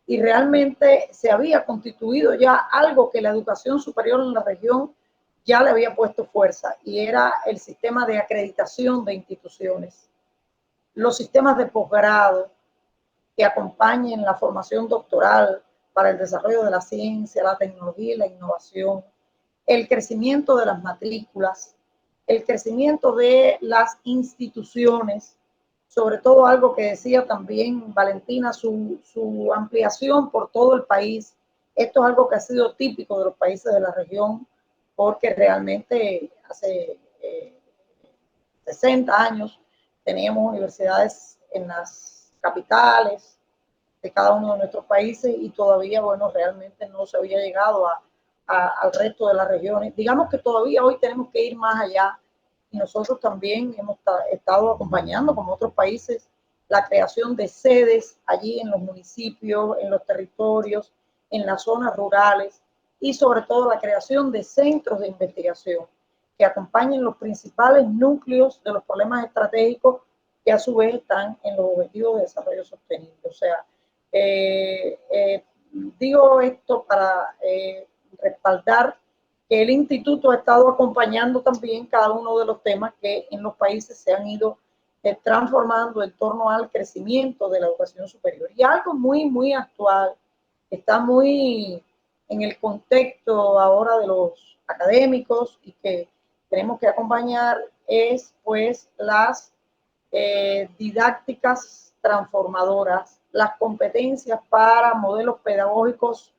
Y realmente se había constituido ya algo que la educación superior en la región ya le había puesto fuerza, y era el sistema de acreditación de instituciones, los sistemas de posgrado que acompañen la formación doctoral para el desarrollo de la ciencia, la tecnología y la innovación, el crecimiento de las matrículas, el crecimiento de las instituciones, sobre todo algo que decía también Valentina, su ampliación por todo el país. Esto es algo que ha sido típico de los países de la región, porque realmente hace 60 años teníamos universidades en las capitales de cada uno de nuestros países y todavía, bueno, realmente no se había llegado al resto de las regiones. Digamos que todavía hoy tenemos que ir más allá y nosotros también hemos estado acompañando, como otros países, la creación de sedes allí en los municipios, en los territorios, en las zonas rurales y sobre todo la creación de centros de investigación que acompañen los principales núcleos de los problemas estratégicos que a su vez están en los objetivos de desarrollo sostenible. O sea, digo esto para respaldar que el instituto ha estado acompañando también cada uno de los temas que en los países se han ido transformando en torno al crecimiento de la educación superior. Y algo muy actual, está muy en el contexto ahora de los académicos y que tenemos que acompañar es pues las didácticas transformadoras, las competencias para modelos pedagógicos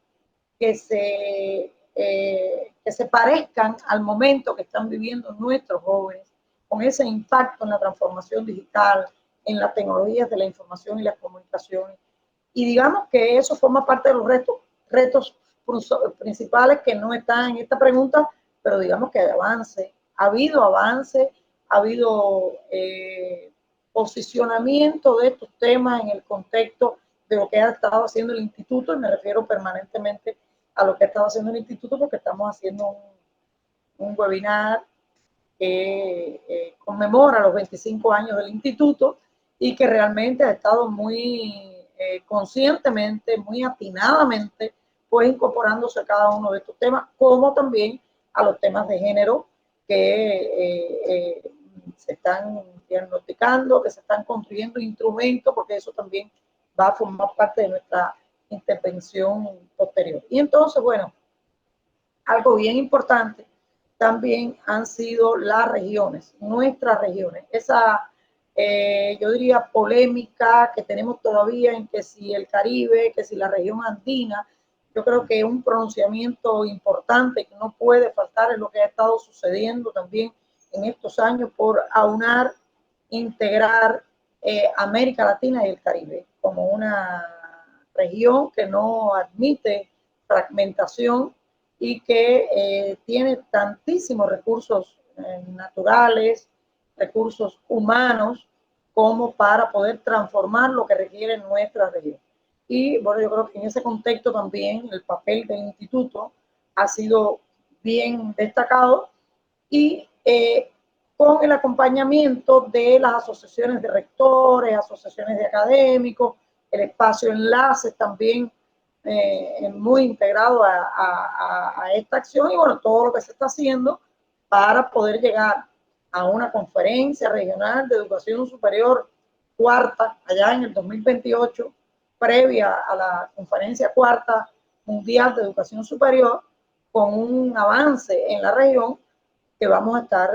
que se parezcan al momento que están viviendo nuestros jóvenes, con ese impacto en la transformación digital, en las tecnologías de la información y las comunicaciones. Y digamos que eso forma parte de los retos principales que no están en esta pregunta, pero digamos que hay avance, ha habido posicionamiento de estos temas en el contexto de lo que ha estado haciendo el instituto, y me refiero permanentemente a lo que ha estado haciendo el instituto porque estamos haciendo un webinar que conmemora los 25 años del instituto y que realmente ha estado muy conscientemente, muy atinadamente, pues incorporándose a cada uno de estos temas, como también a los temas de género que se están diagnosticando, que se están construyendo instrumentos, porque eso también va a formar parte de nuestra intervención posterior. Y entonces, bueno, algo bien importante también han sido las regiones, nuestras regiones. Esa, yo diría, polémica que tenemos todavía en que si el Caribe, que si la región andina, yo creo que un pronunciamiento importante que no puede faltar es lo que ha estado sucediendo también en estos años por aunar, integrar América Latina y el Caribe como una región que no admite fragmentación y que tiene tantísimos recursos naturales, recursos humanos, como para poder transformar lo que requiere nuestra región. Y bueno, yo creo que en ese contexto también el papel del instituto ha sido bien destacado y con el acompañamiento de las asociaciones de rectores, asociaciones de académicos, el espacio Enlaces también muy integrado a esta acción y bueno, todo lo que se está haciendo para poder llegar a una conferencia regional de educación superior cuarta, allá en el 2028, previa a la conferencia cuarta mundial de educación superior, con un avance en la región que vamos a estar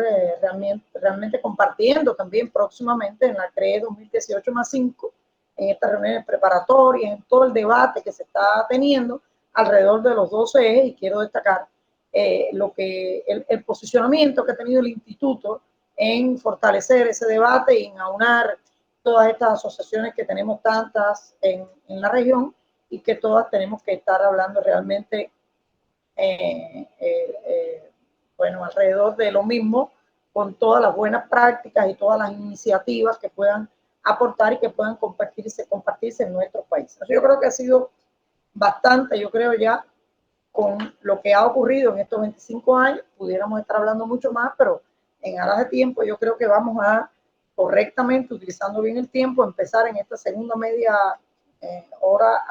realmente compartiendo también próximamente en la CRE 2018+5, en estas reuniones preparatorias, en todo el debate que se está teniendo alrededor de los 12 ejes, y quiero destacar el posicionamiento que ha tenido el instituto en fortalecer ese debate y en aunar todas estas asociaciones que tenemos tantas en la región y que todas tenemos que estar hablando realmente bueno, alrededor de lo mismo, con todas las buenas prácticas y todas las iniciativas que puedan aportar y que puedan compartirse en nuestro país. Yo creo que ha sido bastante, yo creo ya, con lo que ha ocurrido en estos 25 años, pudiéramos estar hablando mucho más, pero en aras de tiempo yo creo que vamos a correctamente, utilizando bien el tiempo, empezar en esta segunda media hora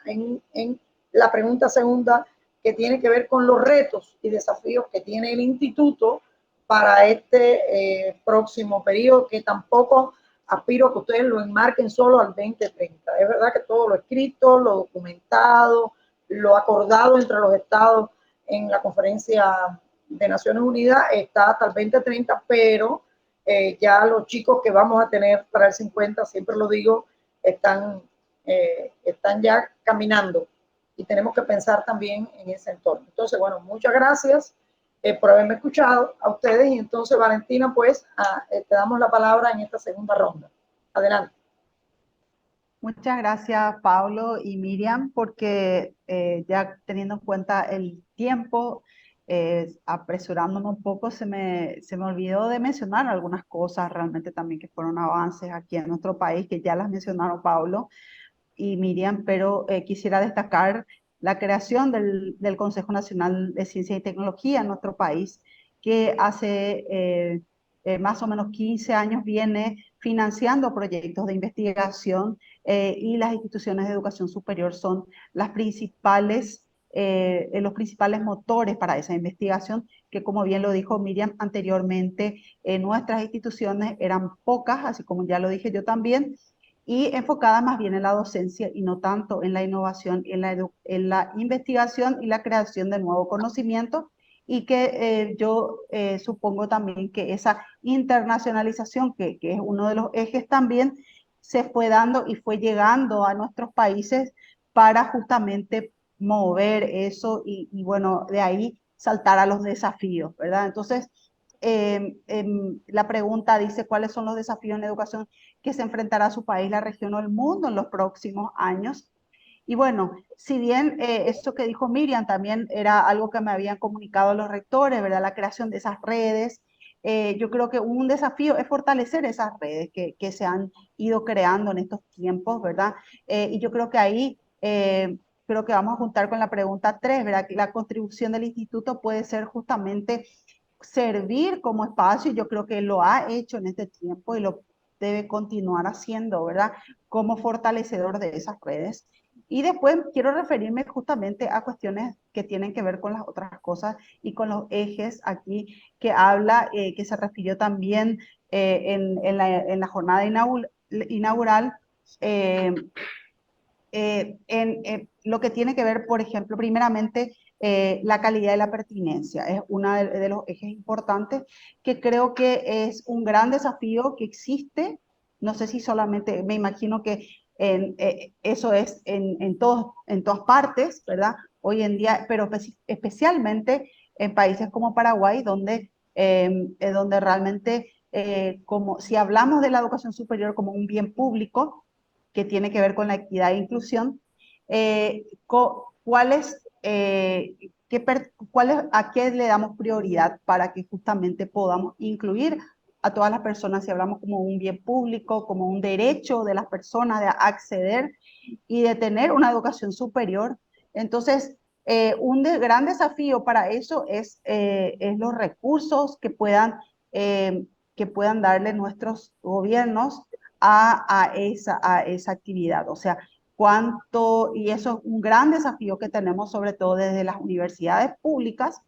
en la pregunta segunda, que tiene que ver con los retos y desafíos que tiene el instituto para este próximo periodo, que tampoco aspiro a que ustedes lo enmarquen solo al 2030. Es verdad que todo lo escrito, lo documentado, lo acordado entre los estados en la conferencia de Naciones Unidas está hasta el 2030, pero ya los chicos que vamos a tener para el 50, siempre lo digo, están ya caminando y tenemos que pensar también en ese entorno. Entonces, bueno, muchas gracias por haberme escuchado a ustedes y entonces, Valentina, pues te damos la palabra en esta segunda ronda. Adelante. Muchas gracias, Pablo y Miriam, porque ya teniendo en cuenta el tiempo, apresurándome un poco, se me olvidó de mencionar algunas cosas realmente también que fueron avances aquí en nuestro país, que ya las mencionaron Pablo y Miriam, pero quisiera destacar la creación del Consejo Nacional de Ciencia y Tecnología en nuestro país, que hace más o menos 15 años viene financiando proyectos de investigación y las instituciones de educación superior son los principales motores para esa investigación, que como bien lo dijo Miriam anteriormente, nuestras instituciones eran pocas, así como ya lo dije yo también, y enfocadas más bien en la docencia y no tanto en la innovación, en la investigación y la creación de nuevo conocimiento, y que yo supongo también que esa internacionalización, que es uno de los ejes también, se fue dando y fue llegando a nuestros países para justamente mover eso y bueno, de ahí saltar a los desafíos, ¿verdad? Entonces, la pregunta dice, ¿cuáles son los desafíos en educación que se enfrentará su país, la región o el mundo en los próximos años? Y bueno, si bien esto que dijo Miriam también era algo que me habían comunicado los rectores, ¿verdad? La creación de esas redes, yo creo que un desafío es fortalecer esas redes que se han ido creando en estos tiempos, ¿verdad? Y yo creo que ahí, creo que vamos a juntar con la pregunta 3, ¿verdad? Que la contribución del instituto puede ser justamente servir como espacio, y yo creo que lo ha hecho en este tiempo y lo debe continuar haciendo, ¿verdad? Como fortalecedor de esas redes. Y después quiero referirme justamente a cuestiones que tienen que ver con las otras cosas y con los ejes aquí que habla, que se refirió también en la jornada inaugural, eh, en lo que tiene que ver, por ejemplo, primeramente, la calidad y la pertinencia. Es uno de los ejes importantes que creo que es un gran desafío que existe. No sé si solamente, me imagino que eso es en todas partes, ¿verdad? Hoy en día, pero especialmente en países como Paraguay, donde realmente, como si hablamos de la educación superior como un bien público, que tiene que ver con la equidad e inclusión, ¿a qué le damos prioridad para que justamente podamos incluir a todas las personas, si hablamos como un bien público, como un derecho de las personas de acceder y de tener una educación superior? Entonces, un gran desafío para eso es los recursos que puedan darle nuestros gobiernos a esa actividad. O sea, y eso es un gran desafío que tenemos, sobre todo desde las universidades públicas,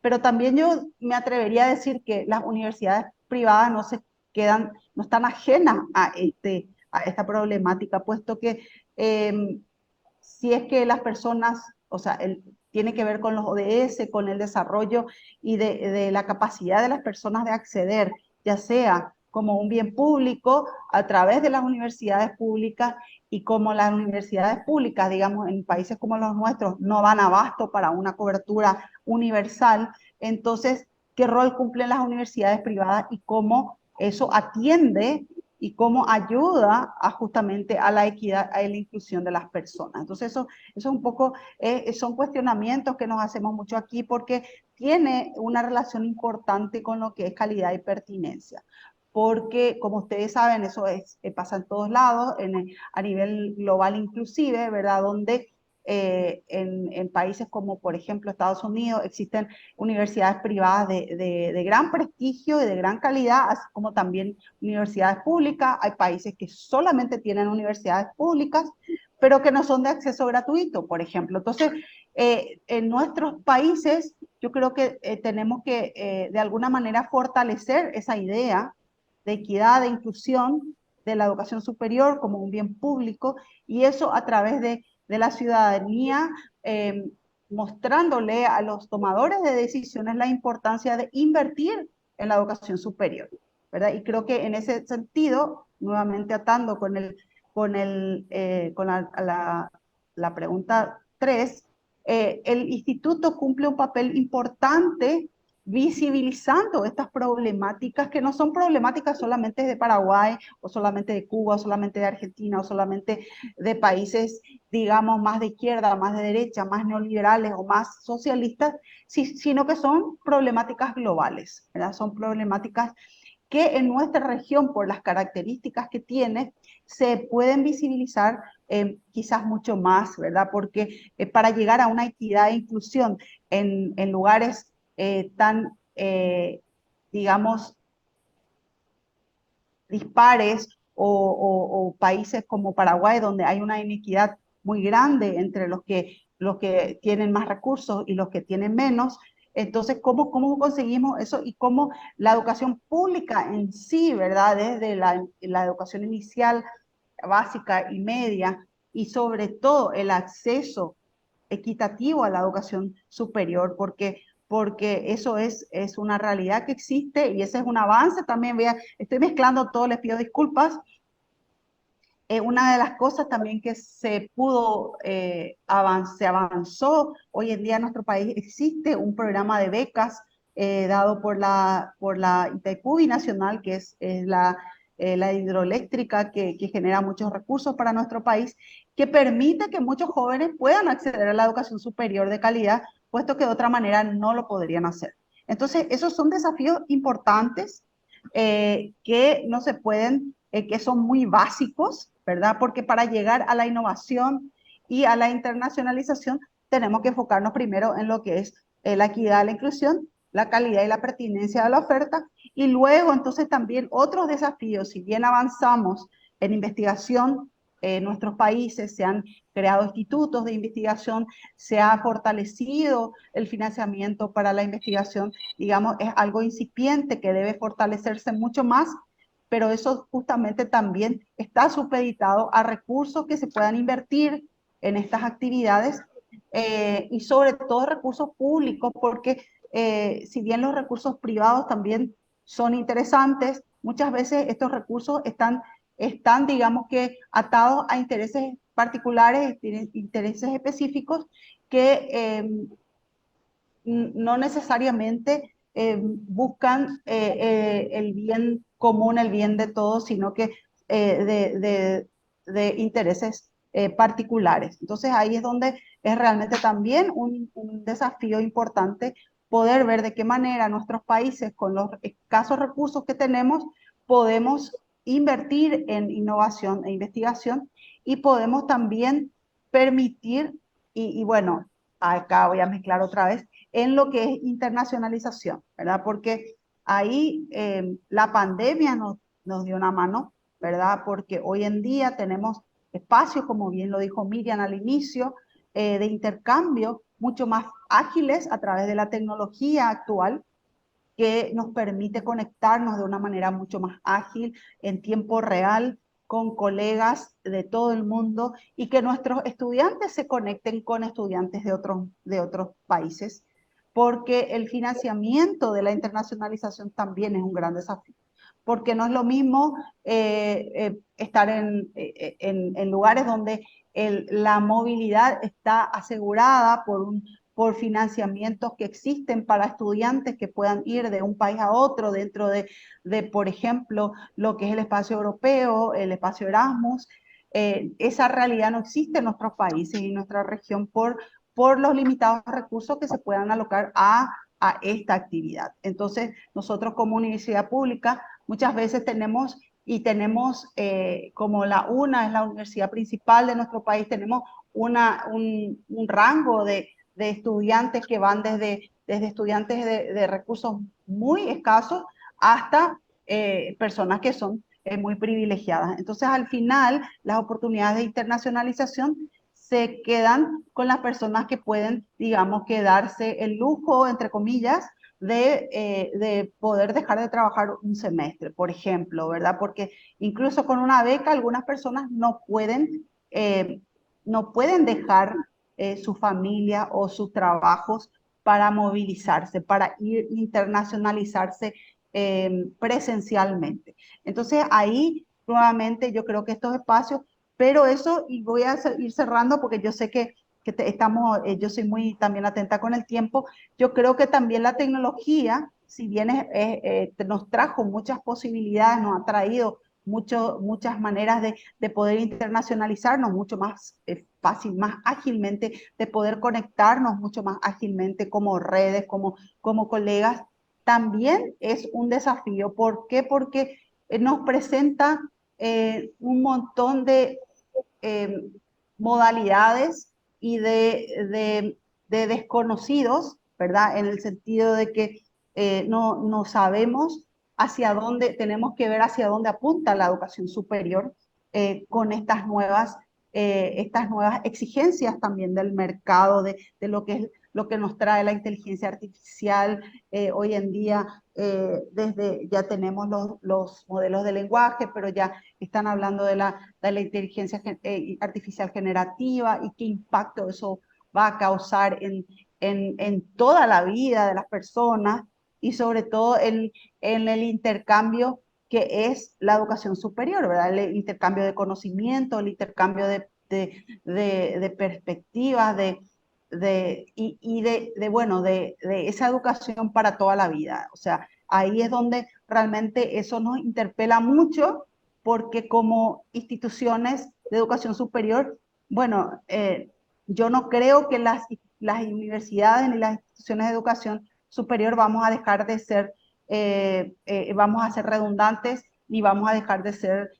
pero también yo me atrevería a decir que las universidades privadas no están ajenas a esta problemática, puesto que si es que las personas, o sea, tiene que ver con los ODS, con el desarrollo y de la capacidad de las personas de acceder, ya sea como un bien público a través de las universidades públicas, y como las universidades públicas, digamos, en países como los nuestros, no dan abasto para una cobertura universal, entonces, ¿qué rol cumplen las universidades privadas y cómo eso atiende y cómo ayuda justamente a la equidad, a la inclusión de las personas? Entonces, eso es un poco, son cuestionamientos que nos hacemos mucho aquí, porque tiene una relación importante con lo que es calidad y pertinencia. Porque, como ustedes saben, eso pasa en todos lados, a nivel global inclusive, ¿verdad? Donde en países como, por ejemplo, Estados Unidos, existen universidades privadas de gran prestigio y de gran calidad, así como también universidades públicas. Hay países que solamente tienen universidades públicas, pero que no son de acceso gratuito, por ejemplo. Entonces, en nuestros países, yo creo que tenemos que, de alguna manera, fortalecer esa idea de equidad, de inclusión de la educación superior como un bien público, y eso a través de la ciudadanía mostrándole a los tomadores de decisiones la importancia de invertir en la educación superior, ¿verdad? Y creo que en ese sentido, nuevamente atando con la pregunta 3, el instituto cumple un papel importante visibilizando estas problemáticas que no son problemáticas solamente de Paraguay o solamente de Cuba o solamente de Argentina o solamente de países, digamos, más de izquierda, más de derecha, más neoliberales o más socialistas, sino que son problemáticas globales, ¿verdad? Son problemáticas que en nuestra región, por las características que tiene, se pueden visibilizar quizás mucho más, ¿verdad? Porque para llegar a una equidad e inclusión en lugares tan, digamos, dispares o países como Paraguay, donde hay una inequidad muy grande entre los que tienen más recursos y los que tienen menos. Entonces, ¿cómo conseguimos eso? Y cómo la educación pública en sí, ¿verdad? Desde la educación inicial, básica y media, y sobre todo el acceso equitativo a la educación superior, porque eso es una realidad que existe y ese es un avance también. Vea, estoy mezclando todo, les pido disculpas. Una de las cosas también que se pudo, se avanzó, hoy en día en nuestro país existe un programa de becas dado por la Itaipú Binacional, que es la hidroeléctrica que genera muchos recursos para nuestro país, que permite que muchos jóvenes puedan acceder a la educación superior de calidad, puesto que de otra manera no lo podrían hacer. Entonces, esos son desafíos importantes que no se pueden, que son muy básicos, ¿verdad? Porque para llegar a la innovación y a la internacionalización tenemos que enfocarnos primero en lo que es la equidad, la inclusión, la calidad y la pertinencia de la oferta, y luego entonces también otros desafíos. Si bien avanzamos en investigación, en nuestros países se han creado institutos de investigación, se ha fortalecido el financiamiento para la investigación, digamos, es algo incipiente que debe fortalecerse mucho más, pero eso justamente también está supeditado a recursos que se puedan invertir en estas actividades y sobre todo recursos públicos, porque si bien los recursos privados también son interesantes, muchas veces estos recursos están, digamos que, atados a intereses particulares, intereses específicos que no necesariamente buscan el bien común, el bien de todos, sino que de intereses particulares. Entonces ahí es donde es realmente también un desafío importante poder ver de qué manera nuestros países, con los escasos recursos que tenemos, podemos invertir en innovación e investigación y podemos también permitir, y bueno, acá voy a mezclar otra vez, en lo que es internacionalización, ¿verdad? Porque ahí la pandemia nos dio una mano, ¿verdad? Porque hoy en día tenemos espacios, como bien lo dijo Miriam al inicio, de intercambio mucho más ágiles a través de la tecnología actual, que nos permite conectarnos de una manera mucho más ágil, en tiempo real, con colegas de todo el mundo y que nuestros estudiantes se conecten con estudiantes de otros países, porque el financiamiento de la internacionalización también es un gran desafío, porque no es lo mismo estar en lugares donde la movilidad está asegurada por financiamientos que existen para estudiantes que puedan ir de un país a otro dentro por ejemplo, lo que es el espacio europeo, el espacio Erasmus. Esa realidad no existe en nuestros países y en nuestra región por los limitados recursos que se puedan alocar a esta actividad. Entonces, nosotros como universidad pública muchas veces tenemos como la UNA es la universidad principal de nuestro país, tenemos un rango de estudiantes que van desde estudiantes de recursos muy escasos hasta personas que son muy privilegiadas. Entonces, al final, las oportunidades de internacionalización se quedan con las personas que pueden, digamos, que darse el lujo, entre comillas, de poder dejar de trabajar un semestre, por ejemplo, ¿verdad? Porque incluso con una beca algunas personas no pueden dejar su familia o sus trabajos para movilizarse, para ir internacionalizarse presencialmente. Entonces ahí nuevamente yo creo que estos espacios, pero eso, y voy a ir cerrando porque yo sé que estamos, yo soy muy también atenta con el tiempo, yo creo que también la tecnología, si bien nos trajo muchas posibilidades, nos ha traído muchas maneras de poder internacionalizarnos mucho más fácil, más ágilmente, de poder conectarnos mucho más ágilmente como redes, como colegas, también es un desafío. ¿Por qué? Porque nos presenta un montón de eh, modalidades y de desconocidos, ¿verdad? En el sentido de que no sabemos hacia dónde, tenemos que ver hacia dónde apunta la educación superior con estas nuevas exigencias también del mercado, de lo que es lo que nos trae la inteligencia artificial. Hoy en día, ya tenemos los modelos de lenguaje, pero ya están hablando de la inteligencia artificial generativa y qué impacto eso va a causar en toda la vida de las personas y sobre todo en el intercambio que es la educación superior, ¿verdad? El intercambio de conocimiento, el intercambio de perspectivas, bueno, de esa educación para toda la vida. O sea, ahí es donde realmente eso nos interpela mucho porque como instituciones de educación superior, bueno, yo no creo que las universidades ni las instituciones de educación superior vamos a dejar de ser, vamos a ser redundantes ni vamos a dejar de ser,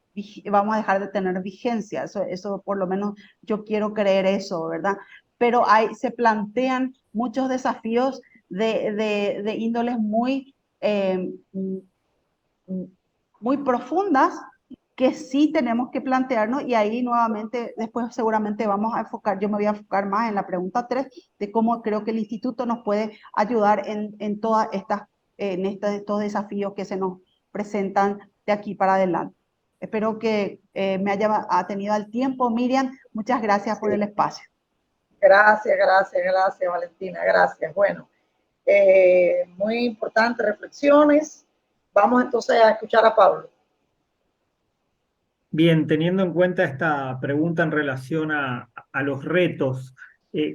vamos a dejar de tener vigencia. Eso por lo menos yo quiero creer eso, ¿verdad? Pero se plantean muchos desafíos de índoles muy profundas que sí tenemos que plantearnos y ahí nuevamente después seguramente vamos a enfocar, yo me voy a enfocar más en la pregunta 3 de cómo creo que el instituto nos puede ayudar en todas estos desafíos que se nos presentan de aquí para adelante. Espero que me haya tenido el tiempo. Miriam, muchas gracias por el espacio. Gracias, Valentina, gracias. Bueno, muy importantes reflexiones. Vamos entonces a escuchar a Pablo. Bien, teniendo en cuenta esta pregunta en relación a los retos,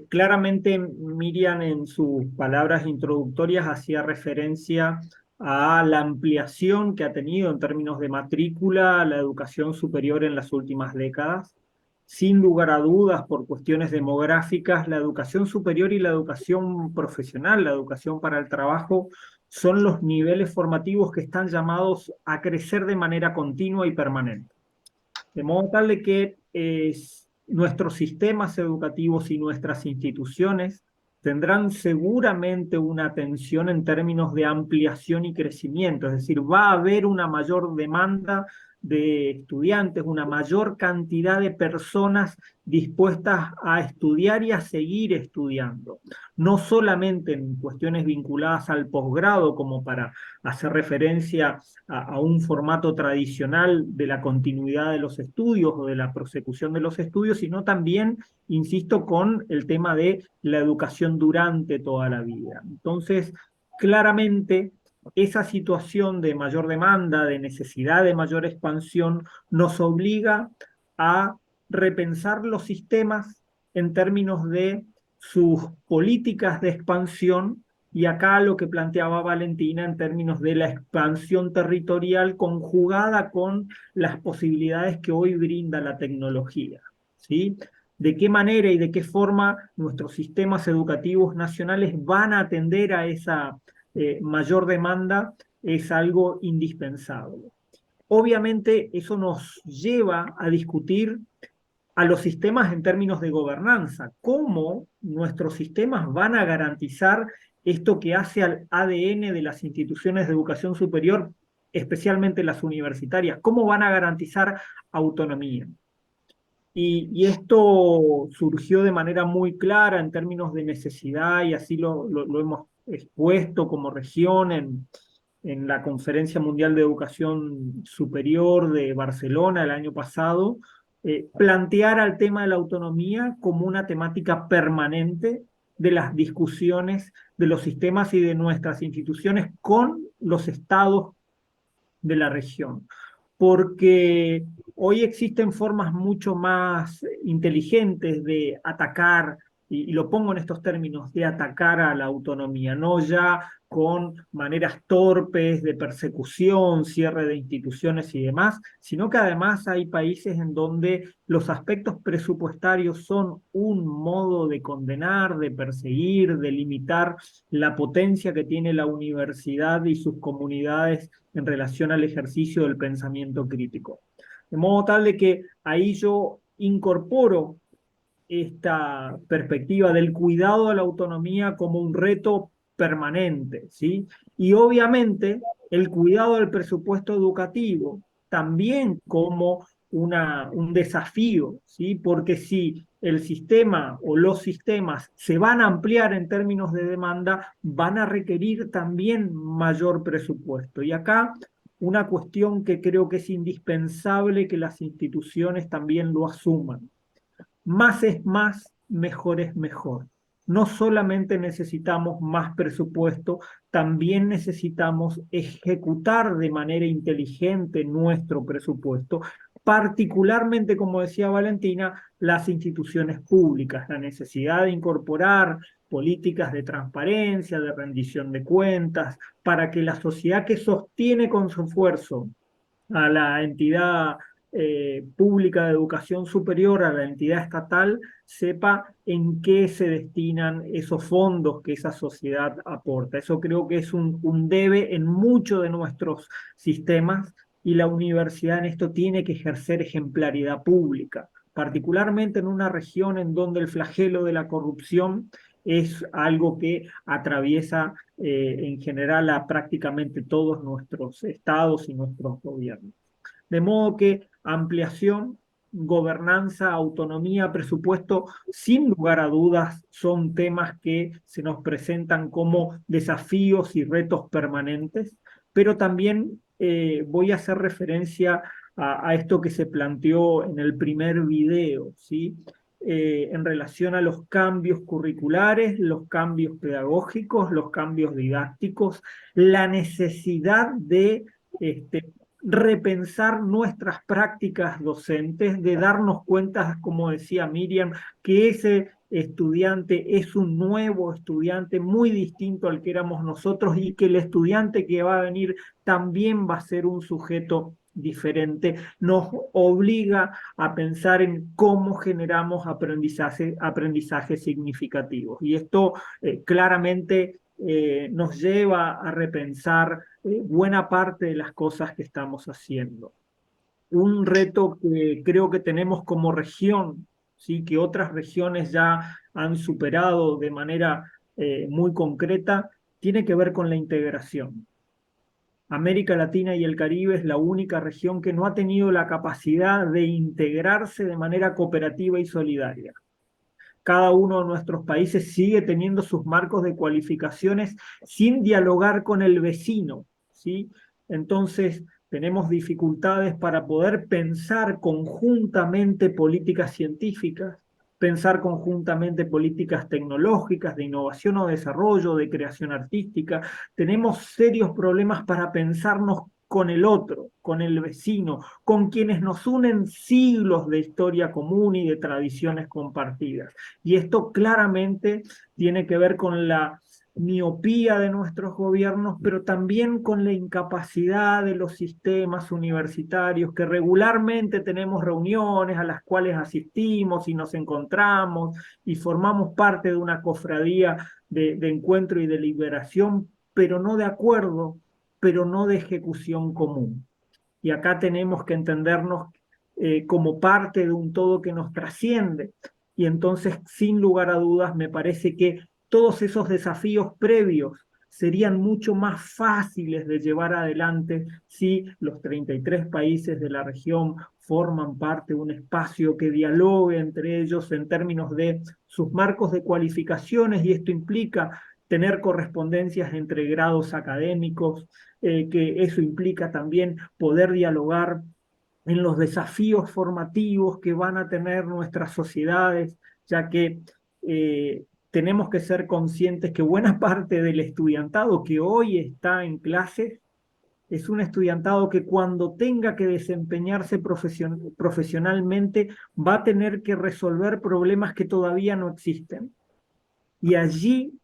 claramente Miriam en sus palabras introductorias hacía referencia a la ampliación que ha tenido en términos de matrícula la educación superior en las últimas décadas. Sin lugar a dudas, por cuestiones demográficas, la educación superior y la educación profesional, la educación para el trabajo, son los niveles formativos que están llamados a crecer de manera continua y permanente. De modo tal de que nuestros sistemas educativos y nuestras instituciones tendrán seguramente una atención en términos de ampliación y crecimiento, es decir, va a haber una mayor demanda de estudiantes, una mayor cantidad de personas dispuestas a estudiar y a seguir estudiando, no solamente en cuestiones vinculadas al posgrado, como para hacer referencia a un formato tradicional de la continuidad de los estudios o de la prosecución de los estudios, sino también, insisto, con el tema de la educación durante toda la vida. Entonces, claramente, esa situación de mayor demanda, de necesidad de mayor expansión, nos obliga a repensar los sistemas en términos de sus políticas de expansión y acá lo que planteaba Valentina en términos de la expansión territorial conjugada con las posibilidades que hoy brinda la tecnología, ¿sí? De qué manera y de qué forma nuestros sistemas educativos nacionales van a atender a esa mayor demanda es algo indispensable. Obviamente eso nos lleva a discutir a los sistemas en términos de gobernanza, cómo nuestros sistemas van a garantizar esto que hace al ADN de las instituciones de educación superior, especialmente las universitarias, cómo van a garantizar autonomía. Y esto surgió de manera muy clara en términos de necesidad y así lo hemos expuesto como región en la Conferencia Mundial de Educación Superior de Barcelona el año pasado, planteara el tema de la autonomía como una temática permanente de las discusiones de los sistemas y de nuestras instituciones con los estados de la región, porque hoy existen formas mucho más inteligentes de atacar, y lo pongo en estos términos, de atacar a la autonomía, no ya con maneras torpes de persecución, cierre de instituciones y demás, sino que además hay países en donde los aspectos presupuestarios son un modo de condenar, de perseguir, de limitar la potencia que tiene la universidad y sus comunidades en relación al ejercicio del pensamiento crítico. De modo tal de que ahí yo incorporo esta perspectiva del cuidado a la autonomía como un reto permanente, ¿sí? Y obviamente el cuidado del presupuesto educativo también como un desafío, ¿sí? Porque si el sistema o los sistemas se van a ampliar en términos de demanda, van a requerir también mayor presupuesto. Y acá una cuestión que creo que es indispensable que las instituciones también lo asuman. Más es más, mejor es mejor. No solamente necesitamos más presupuesto, también necesitamos ejecutar de manera inteligente nuestro presupuesto, particularmente, como decía Valentina, las instituciones públicas, la necesidad de incorporar políticas de transparencia, de rendición de cuentas, para que la sociedad que sostiene con su esfuerzo a la entidad pública de educación superior, a la entidad estatal, sepa en qué se destinan esos fondos que esa sociedad aporta. Eso creo que es un debe en muchos de nuestros sistemas, y la universidad en esto tiene que ejercer ejemplaridad pública, particularmente en una región en donde el flagelo de la corrupción es algo que atraviesa en general a prácticamente todos nuestros estados y nuestros gobiernos. De modo que ampliación, gobernanza, autonomía, presupuesto, sin lugar a dudas, son temas que se nos presentan como desafíos y retos permanentes, pero también voy a hacer referencia a esto que se planteó en el primer video, ¿sí? En relación a los cambios curriculares, los cambios pedagógicos, los cambios didácticos, la necesidad de repensar nuestras prácticas docentes, de darnos cuenta, como decía Miriam, que ese estudiante es un nuevo estudiante muy distinto al que éramos nosotros, y que el estudiante que va a venir también va a ser un sujeto diferente. Nos obliga a pensar en cómo generamos aprendizajes significativos. Y esto claramente nos lleva a repensar buena parte de las cosas que estamos haciendo. Un reto que creo que tenemos como región, ¿sí? Que otras regiones ya han superado de manera muy concreta, tiene que ver con la integración. América Latina y el Caribe es la única región que no ha tenido la capacidad de integrarse de manera cooperativa y solidaria. Cada uno de nuestros países sigue teniendo sus marcos de cualificaciones sin dialogar con el vecino, ¿sí? Entonces, tenemos dificultades para poder pensar conjuntamente políticas científicas, pensar conjuntamente políticas tecnológicas, de innovación o desarrollo, de creación artística. Tenemos serios problemas para pensarnos con el otro, con el vecino, con quienes nos unen siglos de historia común y de tradiciones compartidas. Y esto claramente tiene que ver con la miopía de nuestros gobiernos, pero también con la incapacidad de los sistemas universitarios, que regularmente tenemos reuniones a las cuales asistimos y nos encontramos y formamos parte de una cofradía de encuentro y deliberación, pero no de acuerdo, pero no de ejecución común. Y acá tenemos que entendernos como parte de un todo que nos trasciende. Y entonces, sin lugar a dudas, me parece que todos esos desafíos previos serían mucho más fáciles de llevar adelante si los 33 países de la región forman parte de un espacio que dialogue entre ellos en términos de sus marcos de cualificaciones, y esto implica tener correspondencias entre grados académicos, que eso implica también poder dialogar en los desafíos formativos que van a tener nuestras sociedades, ya que tenemos que ser conscientes que buena parte del estudiantado que hoy está en clases es un estudiantado que cuando tenga que desempeñarse profesionalmente va a tener que resolver problemas que todavía no existen. Y allí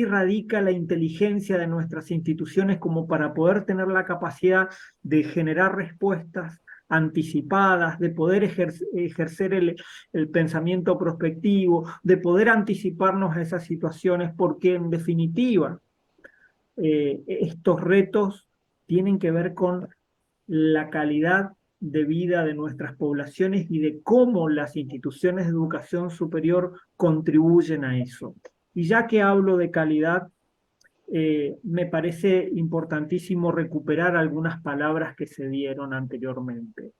radica la inteligencia de nuestras instituciones como para poder tener la capacidad de generar respuestas anticipadas, de poder ejercer el pensamiento prospectivo, de poder anticiparnos a esas situaciones, porque en definitiva estos retos tienen que ver con la calidad de vida de nuestras poblaciones y de cómo las instituciones de educación superior contribuyen a eso. Y ya que hablo de calidad, me parece importantísimo recuperar algunas palabras que se dieron anteriormente.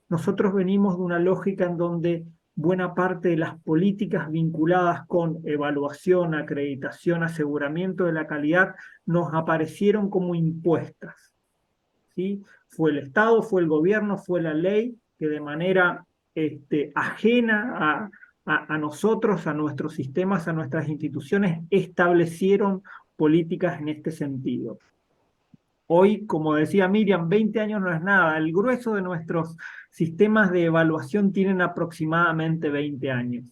Nosotros venimos de una lógica en donde buena parte de las políticas vinculadas con evaluación, acreditación, aseguramiento de la calidad nos aparecieron como impuestas, ¿sí? Fue el Estado, fue el gobierno, fue la ley que de manera ajena a nosotros, a nuestros sistemas, a nuestras instituciones, establecieron políticas en este sentido. Hoy, como decía Miriam, 20 años no es nada. El grueso de nuestros sistemas de evaluación tienen aproximadamente 20 años.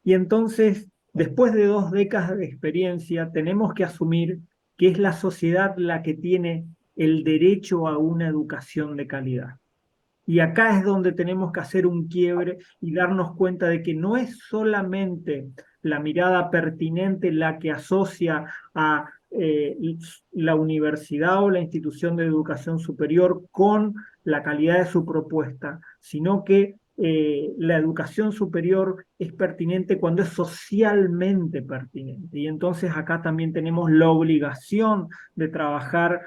Y entonces, después de 2 décadas de experiencia, tenemos que asumir que es la sociedad la que tiene el derecho a una educación de calidad. Y acá es donde tenemos que hacer un quiebre y darnos cuenta de que no es solamente la mirada pertinente la que asocia a la universidad o la institución de educación superior con la calidad de su propuesta, sino que la educación superior es pertinente cuando es socialmente pertinente. Y entonces acá también tenemos la obligación de trabajar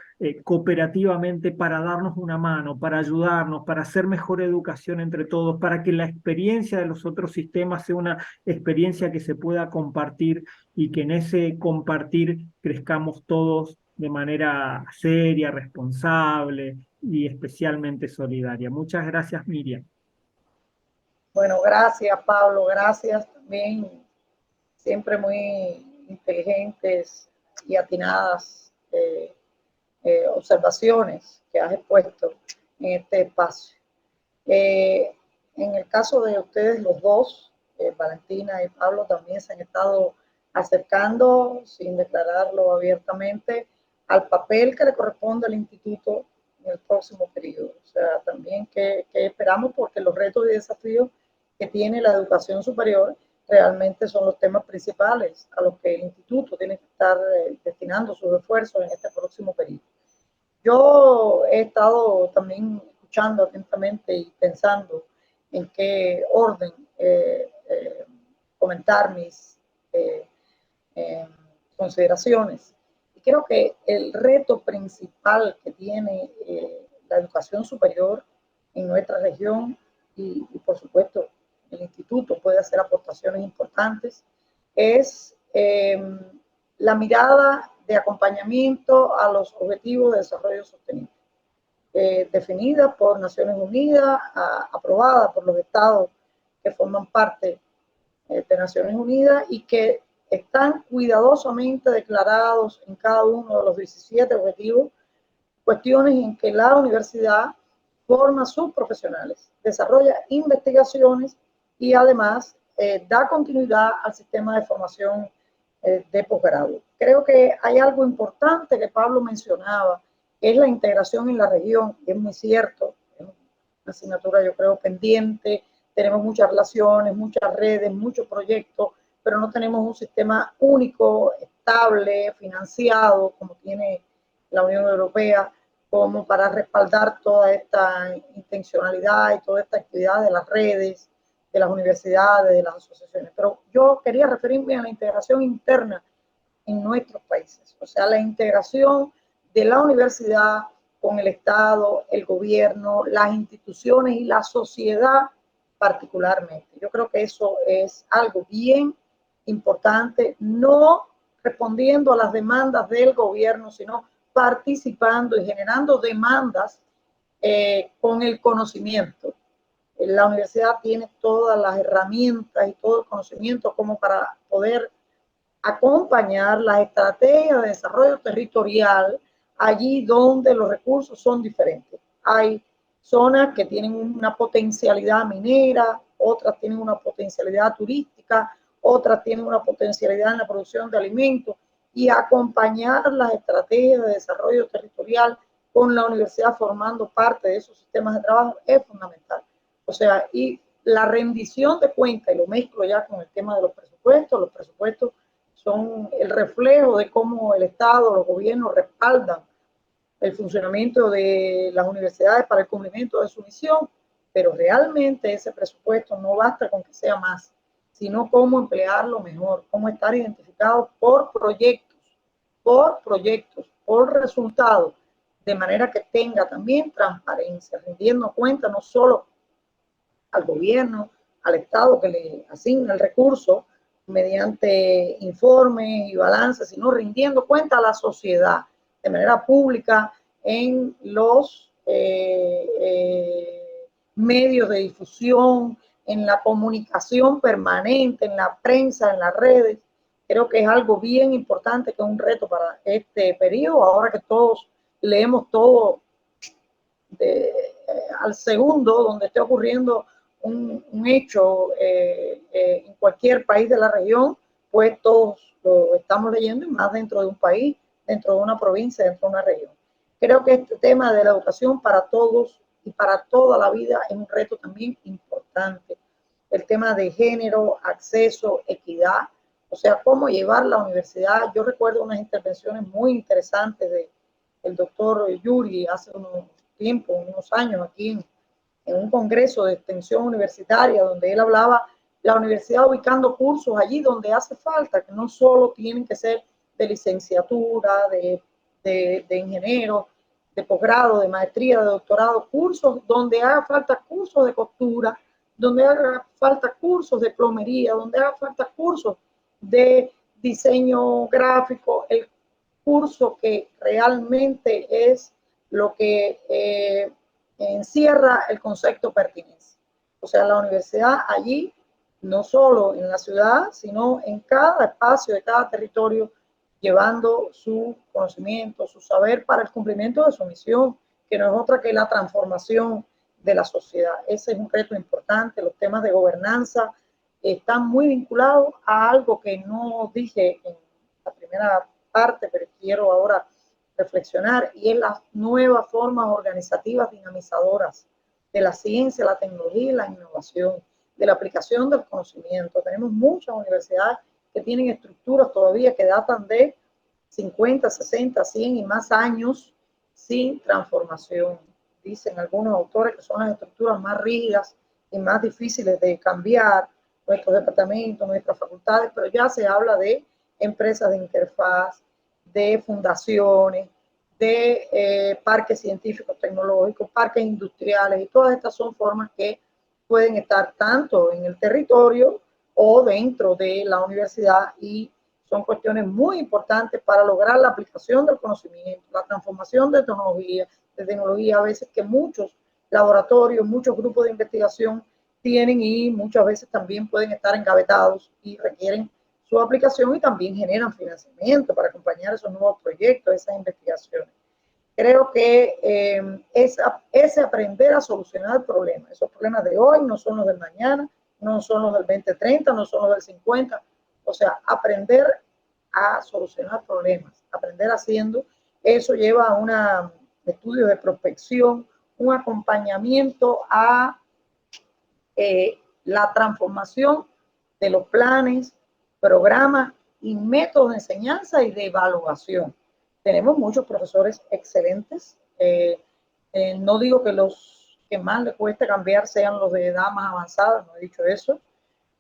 cooperativamente para darnos una mano, para ayudarnos, para hacer mejor educación entre todos, para que la experiencia de los otros sistemas sea una experiencia que se pueda compartir y que en ese compartir crezcamos todos de manera seria, responsable y especialmente solidaria. Muchas gracias, Miriam. Bueno, gracias Pablo, gracias también, siempre muy inteligentes y atinadas observaciones que has expuesto en este espacio. En el caso de ustedes los dos, Valentina y Pablo, también se han estado acercando, sin declararlo abiertamente, al papel que le corresponde al instituto en el próximo periodo. O sea, también que esperamos, porque los retos y desafíos que tiene la educación superior realmente son los temas principales a los que el instituto tiene que estar destinando sus esfuerzos en este próximo periodo. Yo he estado también escuchando atentamente y pensando en qué orden comentar mis consideraciones. Y creo que el reto principal que tiene la educación superior en nuestra región y por supuesto el instituto puede hacer aportaciones importantes, es la mirada de acompañamiento a los objetivos de desarrollo sostenible, definida por Naciones Unidas, aprobada por los estados que forman parte de Naciones Unidas y que están cuidadosamente declarados en cada uno de los 17 objetivos, cuestiones en que la universidad forma sus profesionales, desarrolla investigaciones y además da continuidad al sistema de formación de posgrado. Creo que hay algo importante que Pablo mencionaba, que es la integración en la región, que es muy cierto, es una asignatura yo creo pendiente, tenemos muchas relaciones, muchas redes, muchos proyectos, pero no tenemos un sistema único, estable, financiado, como tiene la Unión Europea, como para respaldar toda esta intencionalidad y toda esta actividad de las redes, de las universidades, de las asociaciones. Pero yo quería referirme a la integración interna en nuestros países, o sea, la integración de la universidad con el Estado, el gobierno, las instituciones y la sociedad particularmente. Yo creo que eso es algo bien importante, no respondiendo a las demandas del gobierno, sino participando y generando demandas con el conocimiento. La universidad tiene todas las herramientas y todo el conocimiento como para poder acompañar las estrategias de desarrollo territorial allí donde los recursos son diferentes. Hay zonas que tienen una potencialidad minera, otras tienen una potencialidad turística, otras tienen una potencialidad en la producción de alimentos, y acompañar las estrategias de desarrollo territorial con la universidad formando parte de esos sistemas de trabajo es fundamental. O sea, y la rendición de cuentas, y lo mezclo ya con el tema de los presupuestos son el reflejo de cómo el Estado, los gobiernos respaldan el funcionamiento de las universidades para el cumplimiento de su misión, pero realmente ese presupuesto no basta con que sea más, sino cómo emplearlo mejor, cómo estar identificados por proyectos, por resultados, de manera que tenga también transparencia, rindiendo cuenta no solo al gobierno, al Estado que le asigna el recurso mediante informes y balances, sino rindiendo cuenta a la sociedad de manera pública en los medios de difusión, en la comunicación permanente, en la prensa, en las redes. Creo que es algo bien importante, que es un reto para este periodo, ahora que todos leemos todo al segundo, donde esté ocurriendo un hecho en cualquier país de la región, pues todos lo estamos leyendo, y más dentro de un país, dentro de una provincia, dentro de una región. Creo que este tema de la educación para todos y para toda la vida es un reto también importante. El tema de género, acceso, equidad, o sea, cómo llevar la universidad. Yo recuerdo unas intervenciones muy interesantes del doctor Yuri hace unos años aquí en un congreso de extensión universitaria, donde él hablaba la universidad ubicando cursos allí donde hace falta, que no solo tienen que ser de licenciatura, de ingeniero, de posgrado, de maestría, de doctorado, cursos donde haga falta cursos de costura, donde haga falta cursos de plomería, donde haga falta cursos de diseño gráfico, el curso que realmente es lo que encierra el concepto pertinencia. O sea, la universidad allí, no solo en la ciudad, sino en cada espacio de cada territorio, llevando su conocimiento, su saber para el cumplimiento de su misión, que no es otra que la transformación de la sociedad. Ese es un reto importante. Los temas de gobernanza están muy vinculados a algo que no dije en la primera parte, pero quiero ahora reflexionar, y es las nuevas formas organizativas dinamizadoras de la ciencia, la tecnología y la innovación, de la aplicación del conocimiento. Tenemos muchas universidades que tienen estructuras todavía que datan de 50, 60, 100 y más años sin transformación. Dicen algunos autores que son las estructuras más rígidas y más difíciles de cambiar, nuestros departamentos, nuestras facultades, pero ya se habla de empresas de interfaz, de fundaciones, de parques científicos tecnológicos, parques industriales, y todas estas son formas que pueden estar tanto en el territorio o dentro de la universidad, y son cuestiones muy importantes para lograr la aplicación del conocimiento, la transformación de tecnología a veces que muchos laboratorios, muchos grupos de investigación tienen, y muchas veces también pueden estar engavetados y requieren su aplicación, y también generan financiamiento para acompañar esos nuevos proyectos, esas investigaciones. Creo que ese aprender a solucionar problemas, esos problemas de hoy no son los del mañana, no son los del 2030, no son los del 50, o sea, aprender a solucionar problemas, aprender haciendo, eso lleva a un estudio de prospección, un acompañamiento a la transformación de los planes, programas y métodos de enseñanza y de evaluación. Tenemos muchos profesores excelentes. No digo que los que más les cueste cambiar sean los de edad más avanzada, no he dicho eso,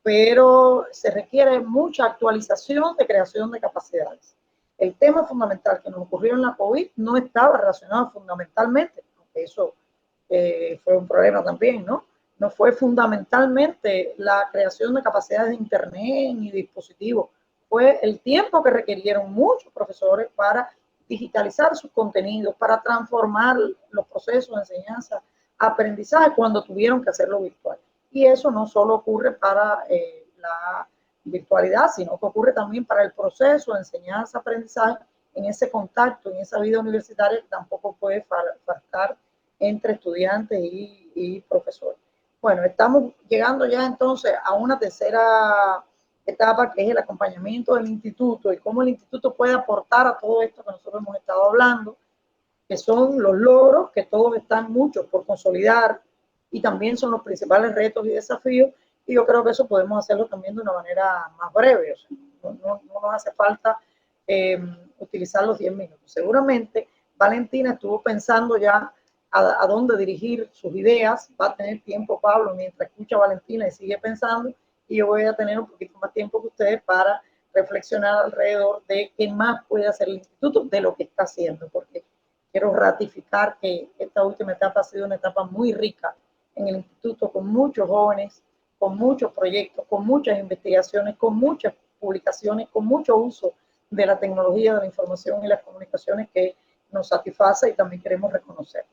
pero se requiere mucha actualización de creación de capacidades. El tema fundamental que nos ocurrió en la COVID no estaba relacionado fundamentalmente, aunque eso fue un problema también, ¿no? No fue fundamentalmente la creación de capacidades de internet ni dispositivos, fue el tiempo que requirieron muchos profesores para digitalizar sus contenidos, para transformar los procesos de enseñanza, aprendizaje cuando tuvieron que hacerlo virtual. Y eso no solo ocurre para la virtualidad, sino que ocurre también para el proceso de enseñanza, aprendizaje, en ese contacto, en esa vida universitaria que tampoco puede faltar entre estudiantes y profesores. Bueno, estamos llegando ya entonces a una tercera etapa, que es el acompañamiento del instituto y cómo el instituto puede aportar a todo esto que nosotros hemos estado hablando, que son los logros, que todos están muchos por consolidar, y también son los principales retos y desafíos, y yo creo que eso podemos hacerlo también de una manera más breve, o sea, no nos hace falta utilizar los 10 minutos. Seguramente Valentina estuvo pensando ya a dónde dirigir sus ideas, va a tener tiempo Pablo mientras escucha a Valentina y sigue pensando, y yo voy a tener un poquito más tiempo que ustedes para reflexionar alrededor de qué más puede hacer el instituto de lo que está haciendo, porque quiero ratificar que esta última etapa ha sido una etapa muy rica en el instituto, con muchos jóvenes, con muchos proyectos, con muchas investigaciones, con muchas publicaciones, con mucho uso de la tecnología, de la información y las comunicaciones que nos satisface y también queremos reconocer.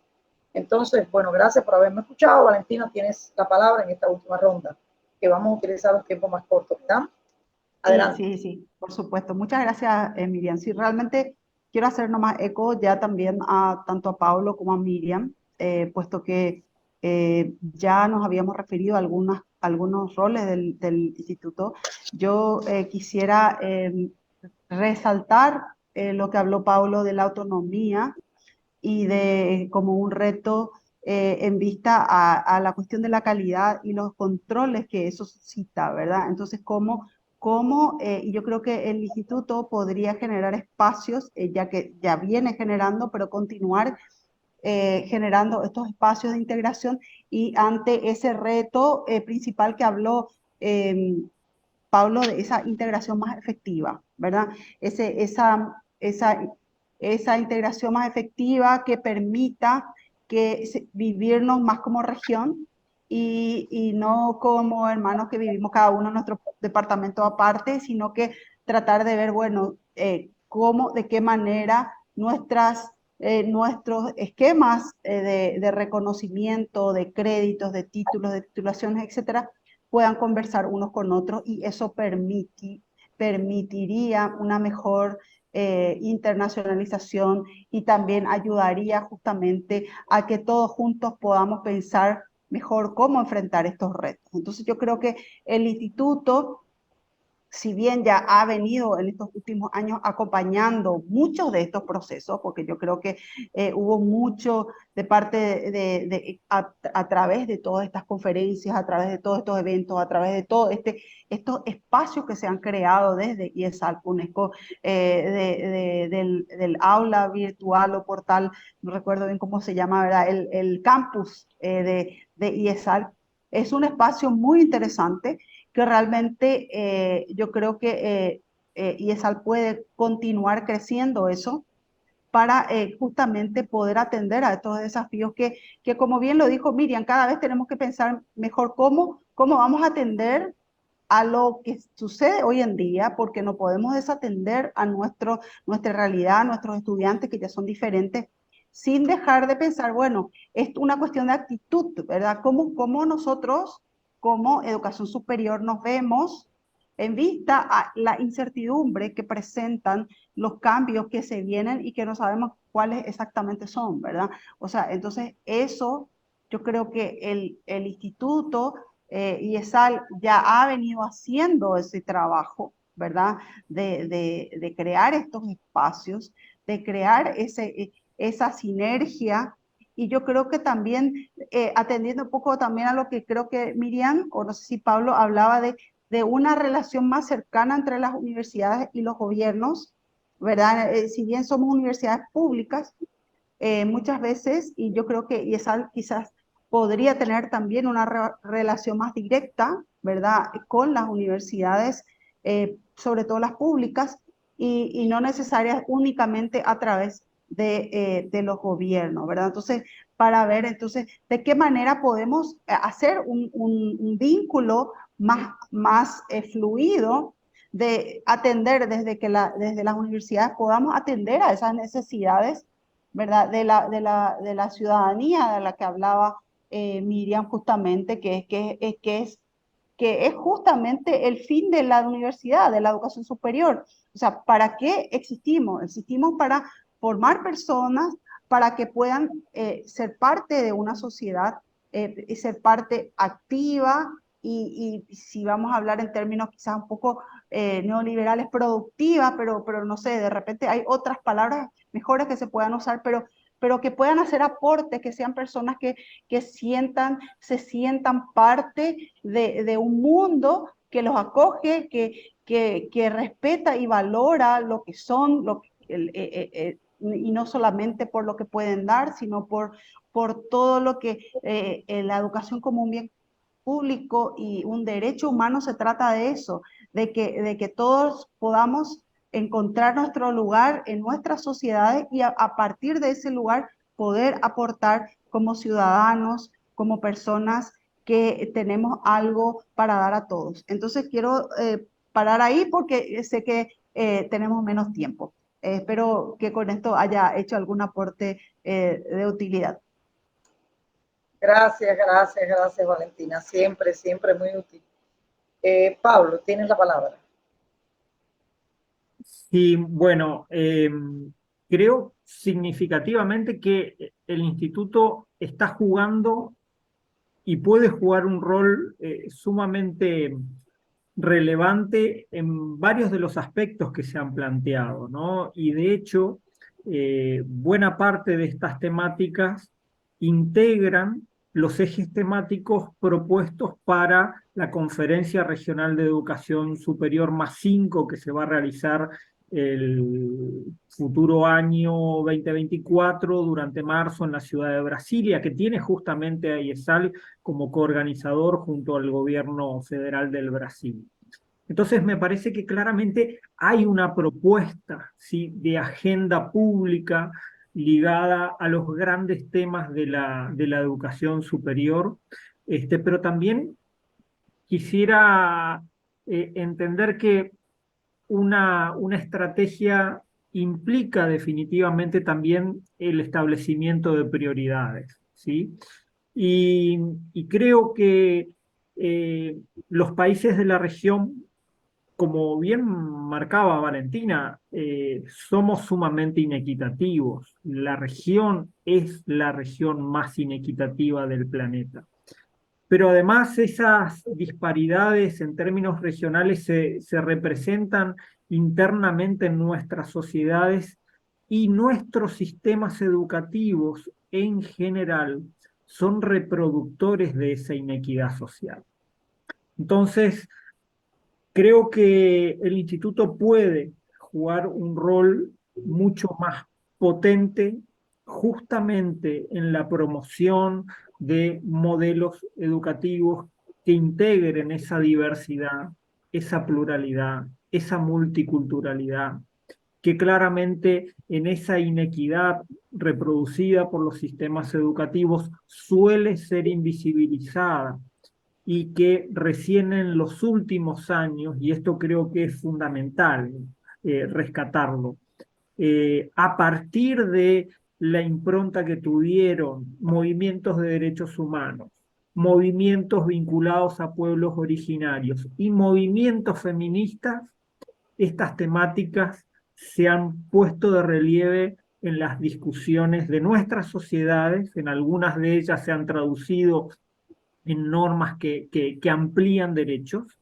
Entonces, bueno, gracias por haberme escuchado. Valentina, tienes la palabra en esta última ronda, que vamos a utilizar un tiempo más corto, ¿verdad? Adelante. Sí, por supuesto. Muchas gracias, Miriam. Sí, realmente quiero hacer nomás eco ya también a tanto a Pablo como a Miriam, puesto que ya nos habíamos referido a algunos roles del instituto. Yo quisiera resaltar lo que habló Pablo de la autonomía y de como un reto en vista a la cuestión de la calidad y los controles que eso suscita, ¿verdad? Entonces, y yo creo que el instituto podría generar espacios, ya que ya viene generando, pero continuar generando estos espacios de integración y ante ese reto principal que habló Pablo, de esa integración más efectiva, ¿verdad? Esa integración más efectiva que permita vivirnos más como región y no como hermanos que vivimos cada uno en nuestro departamento aparte, sino que tratar de ver, bueno, de qué manera nuestros esquemas de reconocimiento, de créditos, de títulos, de titulaciones, etcétera, puedan conversar unos con otros y eso permitiría una mejor internacionalización y también ayudaría justamente a que todos juntos podamos pensar mejor cómo enfrentar estos retos. Entonces yo creo que el instituto, si bien ya ha venido en estos últimos años acompañando muchos de estos procesos, porque yo creo que hubo mucho de parte a través de todas estas conferencias, a través de todos estos eventos, a través de todos estos espacios que se han creado desde IESAL, UNESCO, del aula virtual o portal, no recuerdo bien cómo se llama, ¿verdad? El campus de IESAL. Es un espacio muy interesante que realmente yo creo que IESAL puede continuar creciendo eso para justamente poder atender a estos desafíos que como bien lo dijo Miriam, cada vez tenemos que pensar mejor cómo vamos a atender a lo que sucede hoy en día, porque no podemos desatender a nuestra realidad, a nuestros estudiantes que ya son diferentes, sin dejar de pensar, bueno, es una cuestión de actitud, ¿verdad? ¿Cómo nosotros, como educación superior, nos vemos en vista a la incertidumbre que presentan los cambios que se vienen y que no sabemos cuáles exactamente son, ¿verdad? O sea, entonces eso, yo creo que el instituto IESAL ya ha venido haciendo ese trabajo, ¿verdad? De crear estos espacios, de crear esa sinergia. Y yo creo que también, atendiendo un poco también a lo que creo que Miriam, o no sé si Pablo, hablaba de una relación más cercana entre las universidades y los gobiernos, ¿verdad? Si bien somos universidades públicas, muchas veces, y yo creo que IESAL quizás podría tener también una relación más directa, ¿verdad?, con las universidades, sobre todo las públicas, y no necesarias únicamente a través de los gobiernos, ¿verdad? Entonces, para ver entonces de qué manera podemos hacer un vínculo más fluido de atender desde las universidades podamos atender a esas necesidades, ¿verdad? De la ciudadanía de la que hablaba Miriam justamente, que es justamente el fin de la universidad, de la educación superior. O sea, ¿para qué existimos? Existimos para formar personas para que puedan ser parte de una sociedad, ser parte activa y si vamos a hablar en términos quizás un poco neoliberales, productiva, pero no sé, de repente hay otras palabras mejores que se puedan usar, pero que puedan hacer aportes, que sean personas que se sientan parte de un mundo que los acoge, que respeta y valora lo que son, y no solamente por lo que pueden dar, sino por todo lo que la educación como un bien público y un derecho humano se trata de eso, de que todos podamos encontrar nuestro lugar en nuestras sociedades y a partir de ese lugar poder aportar como ciudadanos, como personas que tenemos algo para dar a todos. Entonces quiero parar ahí porque sé que tenemos menos tiempo. Espero que con esto haya hecho algún aporte de utilidad. Gracias, gracias, gracias, Valentina. Siempre, siempre muy útil. Pablo, tienes la palabra. Sí, bueno, creo significativamente que el instituto está jugando y puede jugar un rol sumamente relevante en varios de los aspectos que se han planteado, ¿no? Y de hecho, buena parte de estas temáticas integran los ejes temáticos propuestos para la Conferencia Regional de Educación Superior +5 que se va a realizar el futuro año 2024 durante marzo en la ciudad de Brasilia, que tiene justamente a IESAL como coorganizador junto al gobierno federal del Brasil. Entonces me parece que claramente hay una propuesta, ¿sí?, de agenda pública ligada a los grandes temas de la educación superior, pero también quisiera entender que una estrategia implica definitivamente también el establecimiento de prioridades, ¿sí? Y creo que los países de la región, como bien marcaba Valentina, somos sumamente inequitativos. La región es la región más inequitativa del planeta. Pero además esas disparidades en términos regionales se representan internamente en nuestras sociedades y nuestros sistemas educativos en general son reproductores de esa inequidad social. Entonces, creo que el instituto puede jugar un rol mucho más potente justamente en la promoción de modelos educativos que integren esa diversidad, esa pluralidad, esa multiculturalidad, que claramente en esa inequidad reproducida por los sistemas educativos suele ser invisibilizada y que recién en los últimos años, y esto creo que es fundamental rescatarlo, a partir de la impronta que tuvieron movimientos de derechos humanos, movimientos vinculados a pueblos originarios y movimientos feministas, estas temáticas se han puesto de relieve en las discusiones de nuestras sociedades, en algunas de ellas se han traducido en normas que amplían derechos,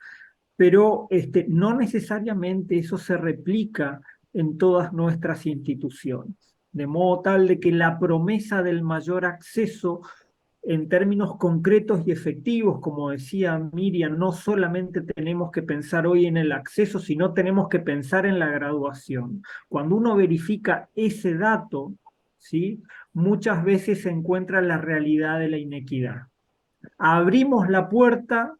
pero no necesariamente eso se replica en todas nuestras instituciones, de modo tal de que la promesa del mayor acceso en términos concretos y efectivos, como decía Miriam, no solamente tenemos que pensar hoy en el acceso, sino tenemos que pensar en la graduación. Cuando uno verifica ese dato, ¿sí?, muchas veces se encuentra la realidad de la inequidad. Abrimos la puerta,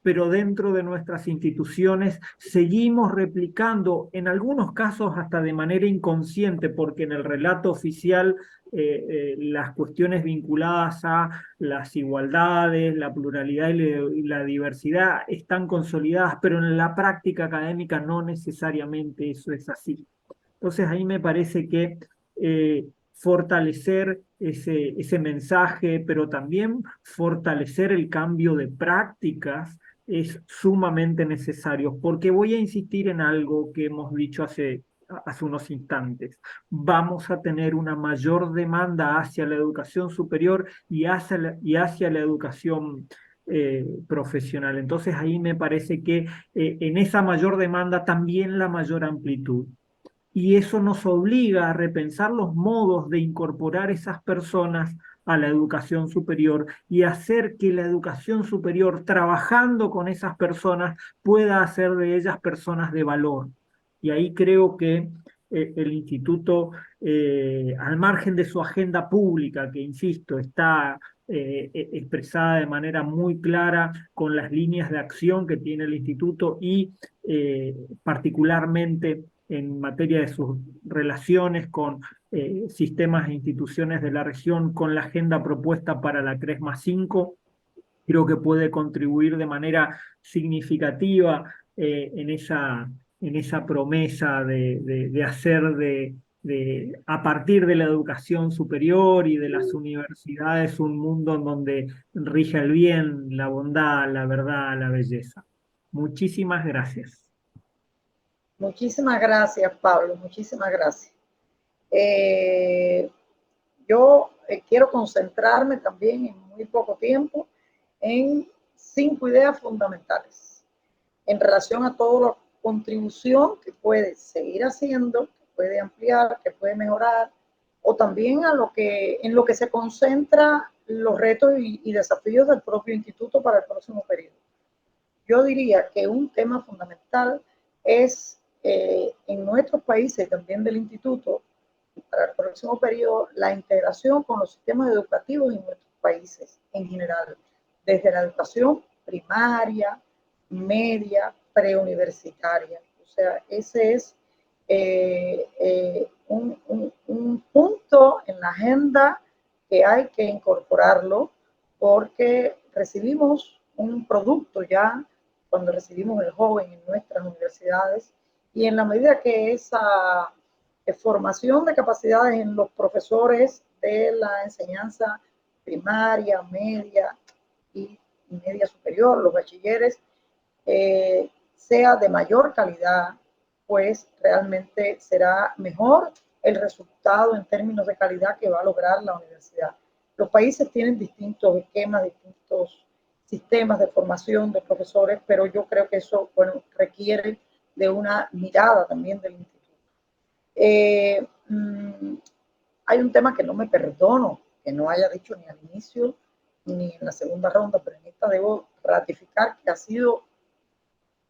pero dentro de nuestras instituciones seguimos replicando, en algunos casos hasta de manera inconsciente, porque en el relato oficial las cuestiones vinculadas a las igualdades, la pluralidad y la diversidad están consolidadas, pero en la práctica académica no necesariamente eso es así. Entonces ahí me parece que fortalecer ese mensaje, pero también fortalecer el cambio de prácticas es sumamente necesario, porque voy a insistir en algo que hemos dicho hace unos instantes. Vamos a tener una mayor demanda hacia la educación superior y hacia la educación profesional. Entonces ahí me parece que en esa mayor demanda también la mayor amplitud. Y eso nos obliga a repensar los modos de incorporar esas personas a la educación superior y hacer que la educación superior, trabajando con esas personas, pueda hacer de ellas personas de valor. Y ahí creo que el instituto, al margen de su agenda pública, que insisto, está expresada de manera muy clara con las líneas de acción que tiene el instituto y particularmente en materia de sus relaciones con sistemas e instituciones de la región, con la agenda propuesta para la CRESMA 5, creo que puede contribuir de manera significativa en esa promesa de hacer a partir de la educación superior y de las universidades un mundo en donde rija el bien, la bondad, la verdad, la belleza. Muchísimas gracias. Muchísimas gracias, Pablo, muchísimas gracias. Yo quiero concentrarme también en muy poco tiempo en 5 ideas fundamentales en relación a toda la contribución que puede seguir haciendo, que puede ampliar, que puede mejorar, o también en lo que se concentra los retos y desafíos del propio instituto para el próximo periodo. Yo diría que un tema fundamental es en nuestros países y también del instituto para el próximo periodo la integración con los sistemas educativos en nuestros países en general, desde la educación primaria, media, preuniversitaria. O sea, ese es un punto en la agenda que hay que incorporarlo porque recibimos un producto ya cuando recibimos el joven en nuestras universidades y en la medida que esa formación de capacidades en los profesores de la enseñanza primaria, media y media superior, los bachilleres, sea de mayor calidad, pues realmente será mejor el resultado en términos de calidad que va a lograr la universidad. Los países tienen distintos esquemas, distintos sistemas de formación de profesores, pero yo creo que eso, bueno, requiere de una mirada también del instituto. Hay un tema que no me perdono que no haya dicho ni al inicio ni en la segunda ronda, pero en esta debo ratificar que ha sido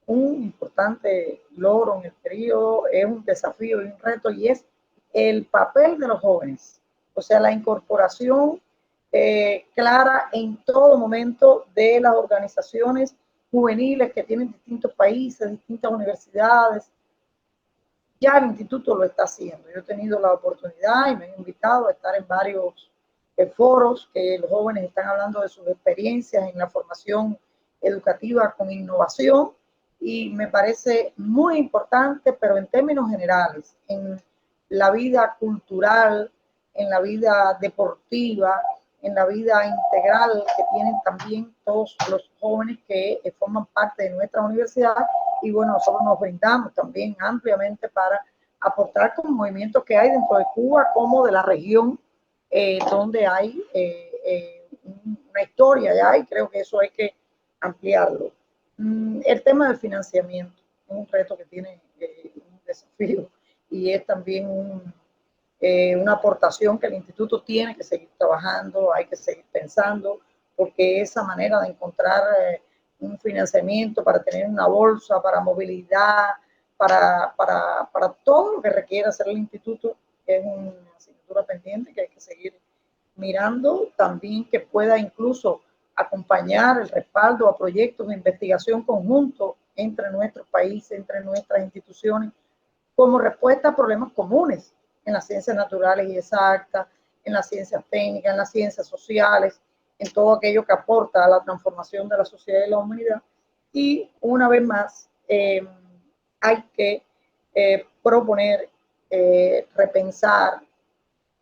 un importante logro en el periodo, es un desafío y un reto, y es el papel de los jóvenes, o sea, la incorporación clara en todo momento de las organizaciones juveniles que tienen distintos países, distintas universidades. Ya el instituto lo está haciendo. Yo he tenido la oportunidad y me han invitado a estar en varios foros que los jóvenes están hablando de sus experiencias en la formación educativa con innovación y me parece muy importante, pero en términos generales, en la vida cultural, en la vida deportiva, en la vida integral que tienen también todos los jóvenes que forman parte de nuestra universidad. Y bueno, nosotros nos brindamos también ampliamente para aportar con movimientos que hay dentro de Cuba como de la región, donde hay una historia ya, y creo que eso hay que ampliarlo. El tema del financiamiento es un reto que tiene un desafío y es también una aportación que el instituto tiene que seguir trabajando, hay que seguir pensando, porque esa manera de encontrar un financiamiento para tener una bolsa, para movilidad, para todo lo que requiere hacer el instituto, es una asignatura pendiente que hay que seguir mirando, también que pueda incluso acompañar acompañar el respaldo a proyectos de investigación conjunto entre nuestros países, entre nuestras instituciones, como respuesta a problemas comunes en las ciencias naturales y exactas, en las ciencias técnicas, en las ciencias sociales, en todo aquello que aporta a la transformación de la sociedad y la humanidad. Y una vez más, hay que proponer, repensar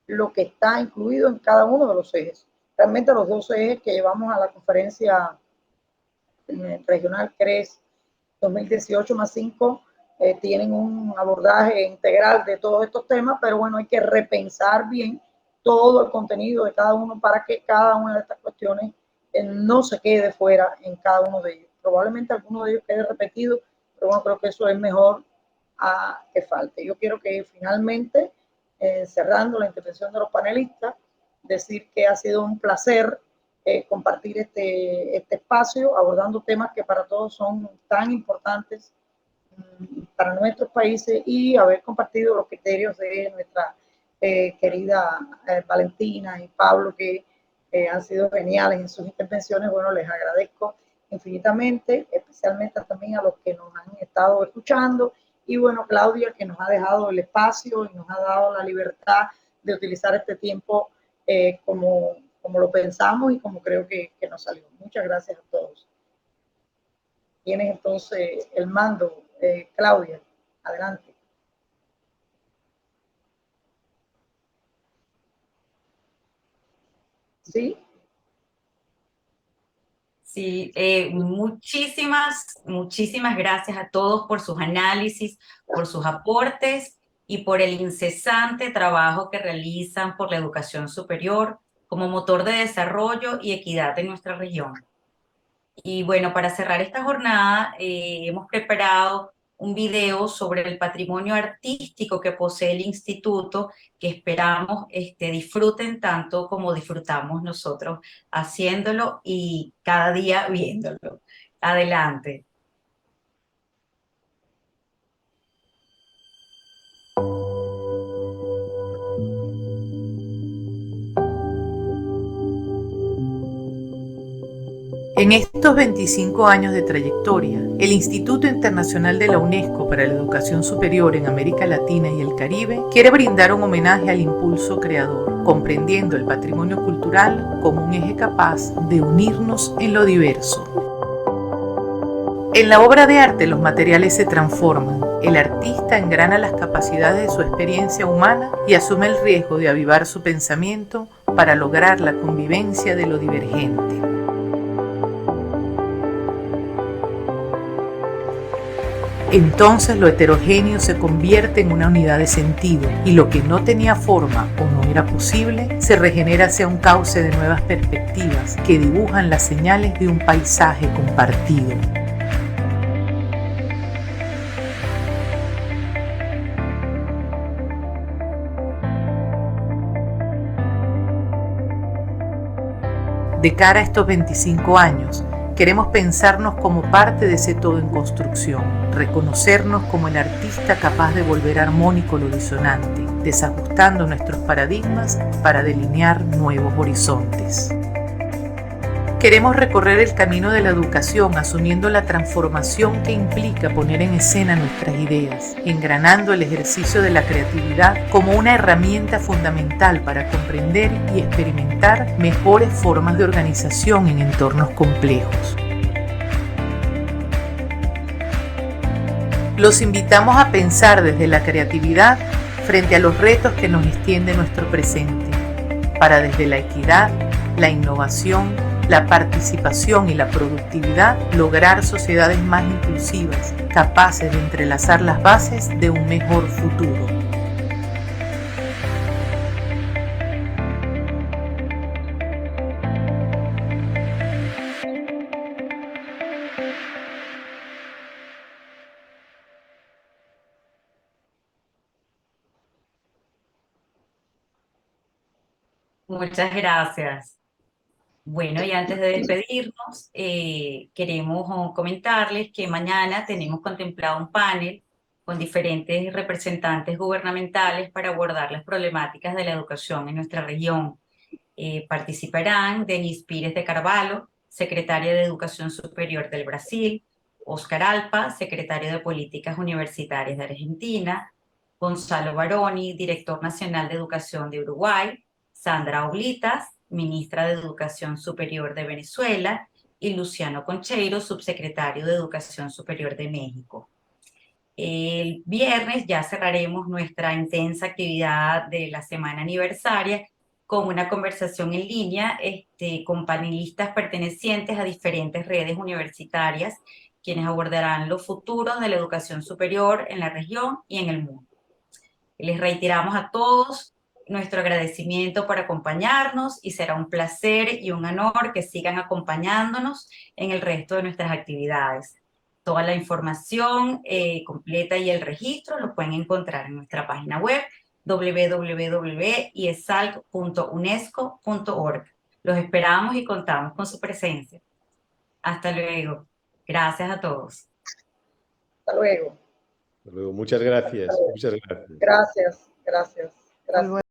lo que está incluido en cada uno de los ejes. Realmente los 2 ejes que llevamos a la conferencia regional CRES 2018+5 tienen un abordaje integral de todos estos temas, pero bueno, hay que repensar bien todo el contenido de cada uno para que cada una de estas cuestiones no se quede fuera en cada uno de ellos. Probablemente alguno de ellos quede repetido, pero bueno, creo que eso es mejor a que falte. Yo quiero que finalmente, cerrando la intervención de los panelistas, decir que ha sido un placer compartir este espacio, abordando temas que para todos son tan importantes para nuestros países, y haber compartido los criterios de nuestra querida Valentina y Pablo, que han sido geniales en sus intervenciones. Bueno, les agradezco infinitamente, especialmente también a los que nos han estado escuchando, y bueno, Claudia, que nos ha dejado el espacio y nos ha dado la libertad de utilizar este tiempo como lo pensamos y como creo que nos salió. Muchas gracias a todos. Tienes entonces el mando, Claudia, adelante. ¿Sí? Sí, muchísimas gracias a todos por sus análisis, por sus aportes y por el incesante trabajo que realizan por la educación superior como motor de desarrollo y equidad en nuestra región. Y bueno, para cerrar esta jornada, hemos preparado un video sobre el patrimonio artístico que posee el instituto, que esperamos disfruten tanto como disfrutamos nosotros haciéndolo y cada día viéndolo. Adelante. En estos 25 años de trayectoria, el Instituto Internacional de la UNESCO para la Educación Superior en América Latina y el Caribe quiere brindar un homenaje al impulso creador, comprendiendo el patrimonio cultural como un eje capaz de unirnos en lo diverso. En la obra de arte los materiales se transforman, el artista engrana las capacidades de su experiencia humana y asume el riesgo de avivar su pensamiento para lograr la convivencia de lo divergente. Entonces lo heterogéneo se convierte en una unidad de sentido y lo que no tenía forma o no era posible se regenera hacia un cauce de nuevas perspectivas que dibujan las señales de un paisaje compartido. De cara a estos 25 años, queremos pensarnos como parte de ese todo en construcción, reconocernos como el artista capaz de volver armónico lo disonante, desajustando nuestros paradigmas para delinear nuevos horizontes. Queremos recorrer el camino de la educación asumiendo la transformación que implica poner en escena nuestras ideas, engranando el ejercicio de la creatividad como una herramienta fundamental para comprender y experimentar mejores formas de organización en entornos complejos. Los invitamos a pensar desde la creatividad frente a los retos que nos extiende nuestro presente, para desde la equidad, la innovación, la participación y la productividad lograr sociedades más inclusivas, capaces de entrelazar las bases de un mejor futuro. Muchas gracias. Bueno, y antes de despedirnos, queremos comentarles que mañana tenemos contemplado un panel con diferentes representantes gubernamentales para abordar las problemáticas de la educación en nuestra región. Participarán Denis Pires de Carvalho, secretario de Educación Superior del Brasil, Oscar Alpa, secretario de Políticas Universitarias de Argentina, Gonzalo Baroni, director nacional de Educación de Uruguay, Sandra Oblitas, ministra de Educación Superior de Venezuela, y Luciano Concheiro, subsecretario de Educación Superior de México. El viernes ya cerraremos nuestra intensa actividad de la semana aniversaria con una conversación en línea con panelistas pertenecientes a diferentes redes universitarias, quienes abordarán los futuros de la educación superior en la región y en el mundo. Les reiteramos a todos nuestro agradecimiento por acompañarnos y será un placer y un honor que sigan acompañándonos en el resto de nuestras actividades. Toda la información completa y el registro lo pueden encontrar en nuestra página web www.iesalc.unesco.org. Los esperamos y contamos con su presencia. Hasta luego. Gracias a todos. Hasta luego. Hasta luego. Muchas gracias. Muchas gracias. Gracias, gracias, gracias.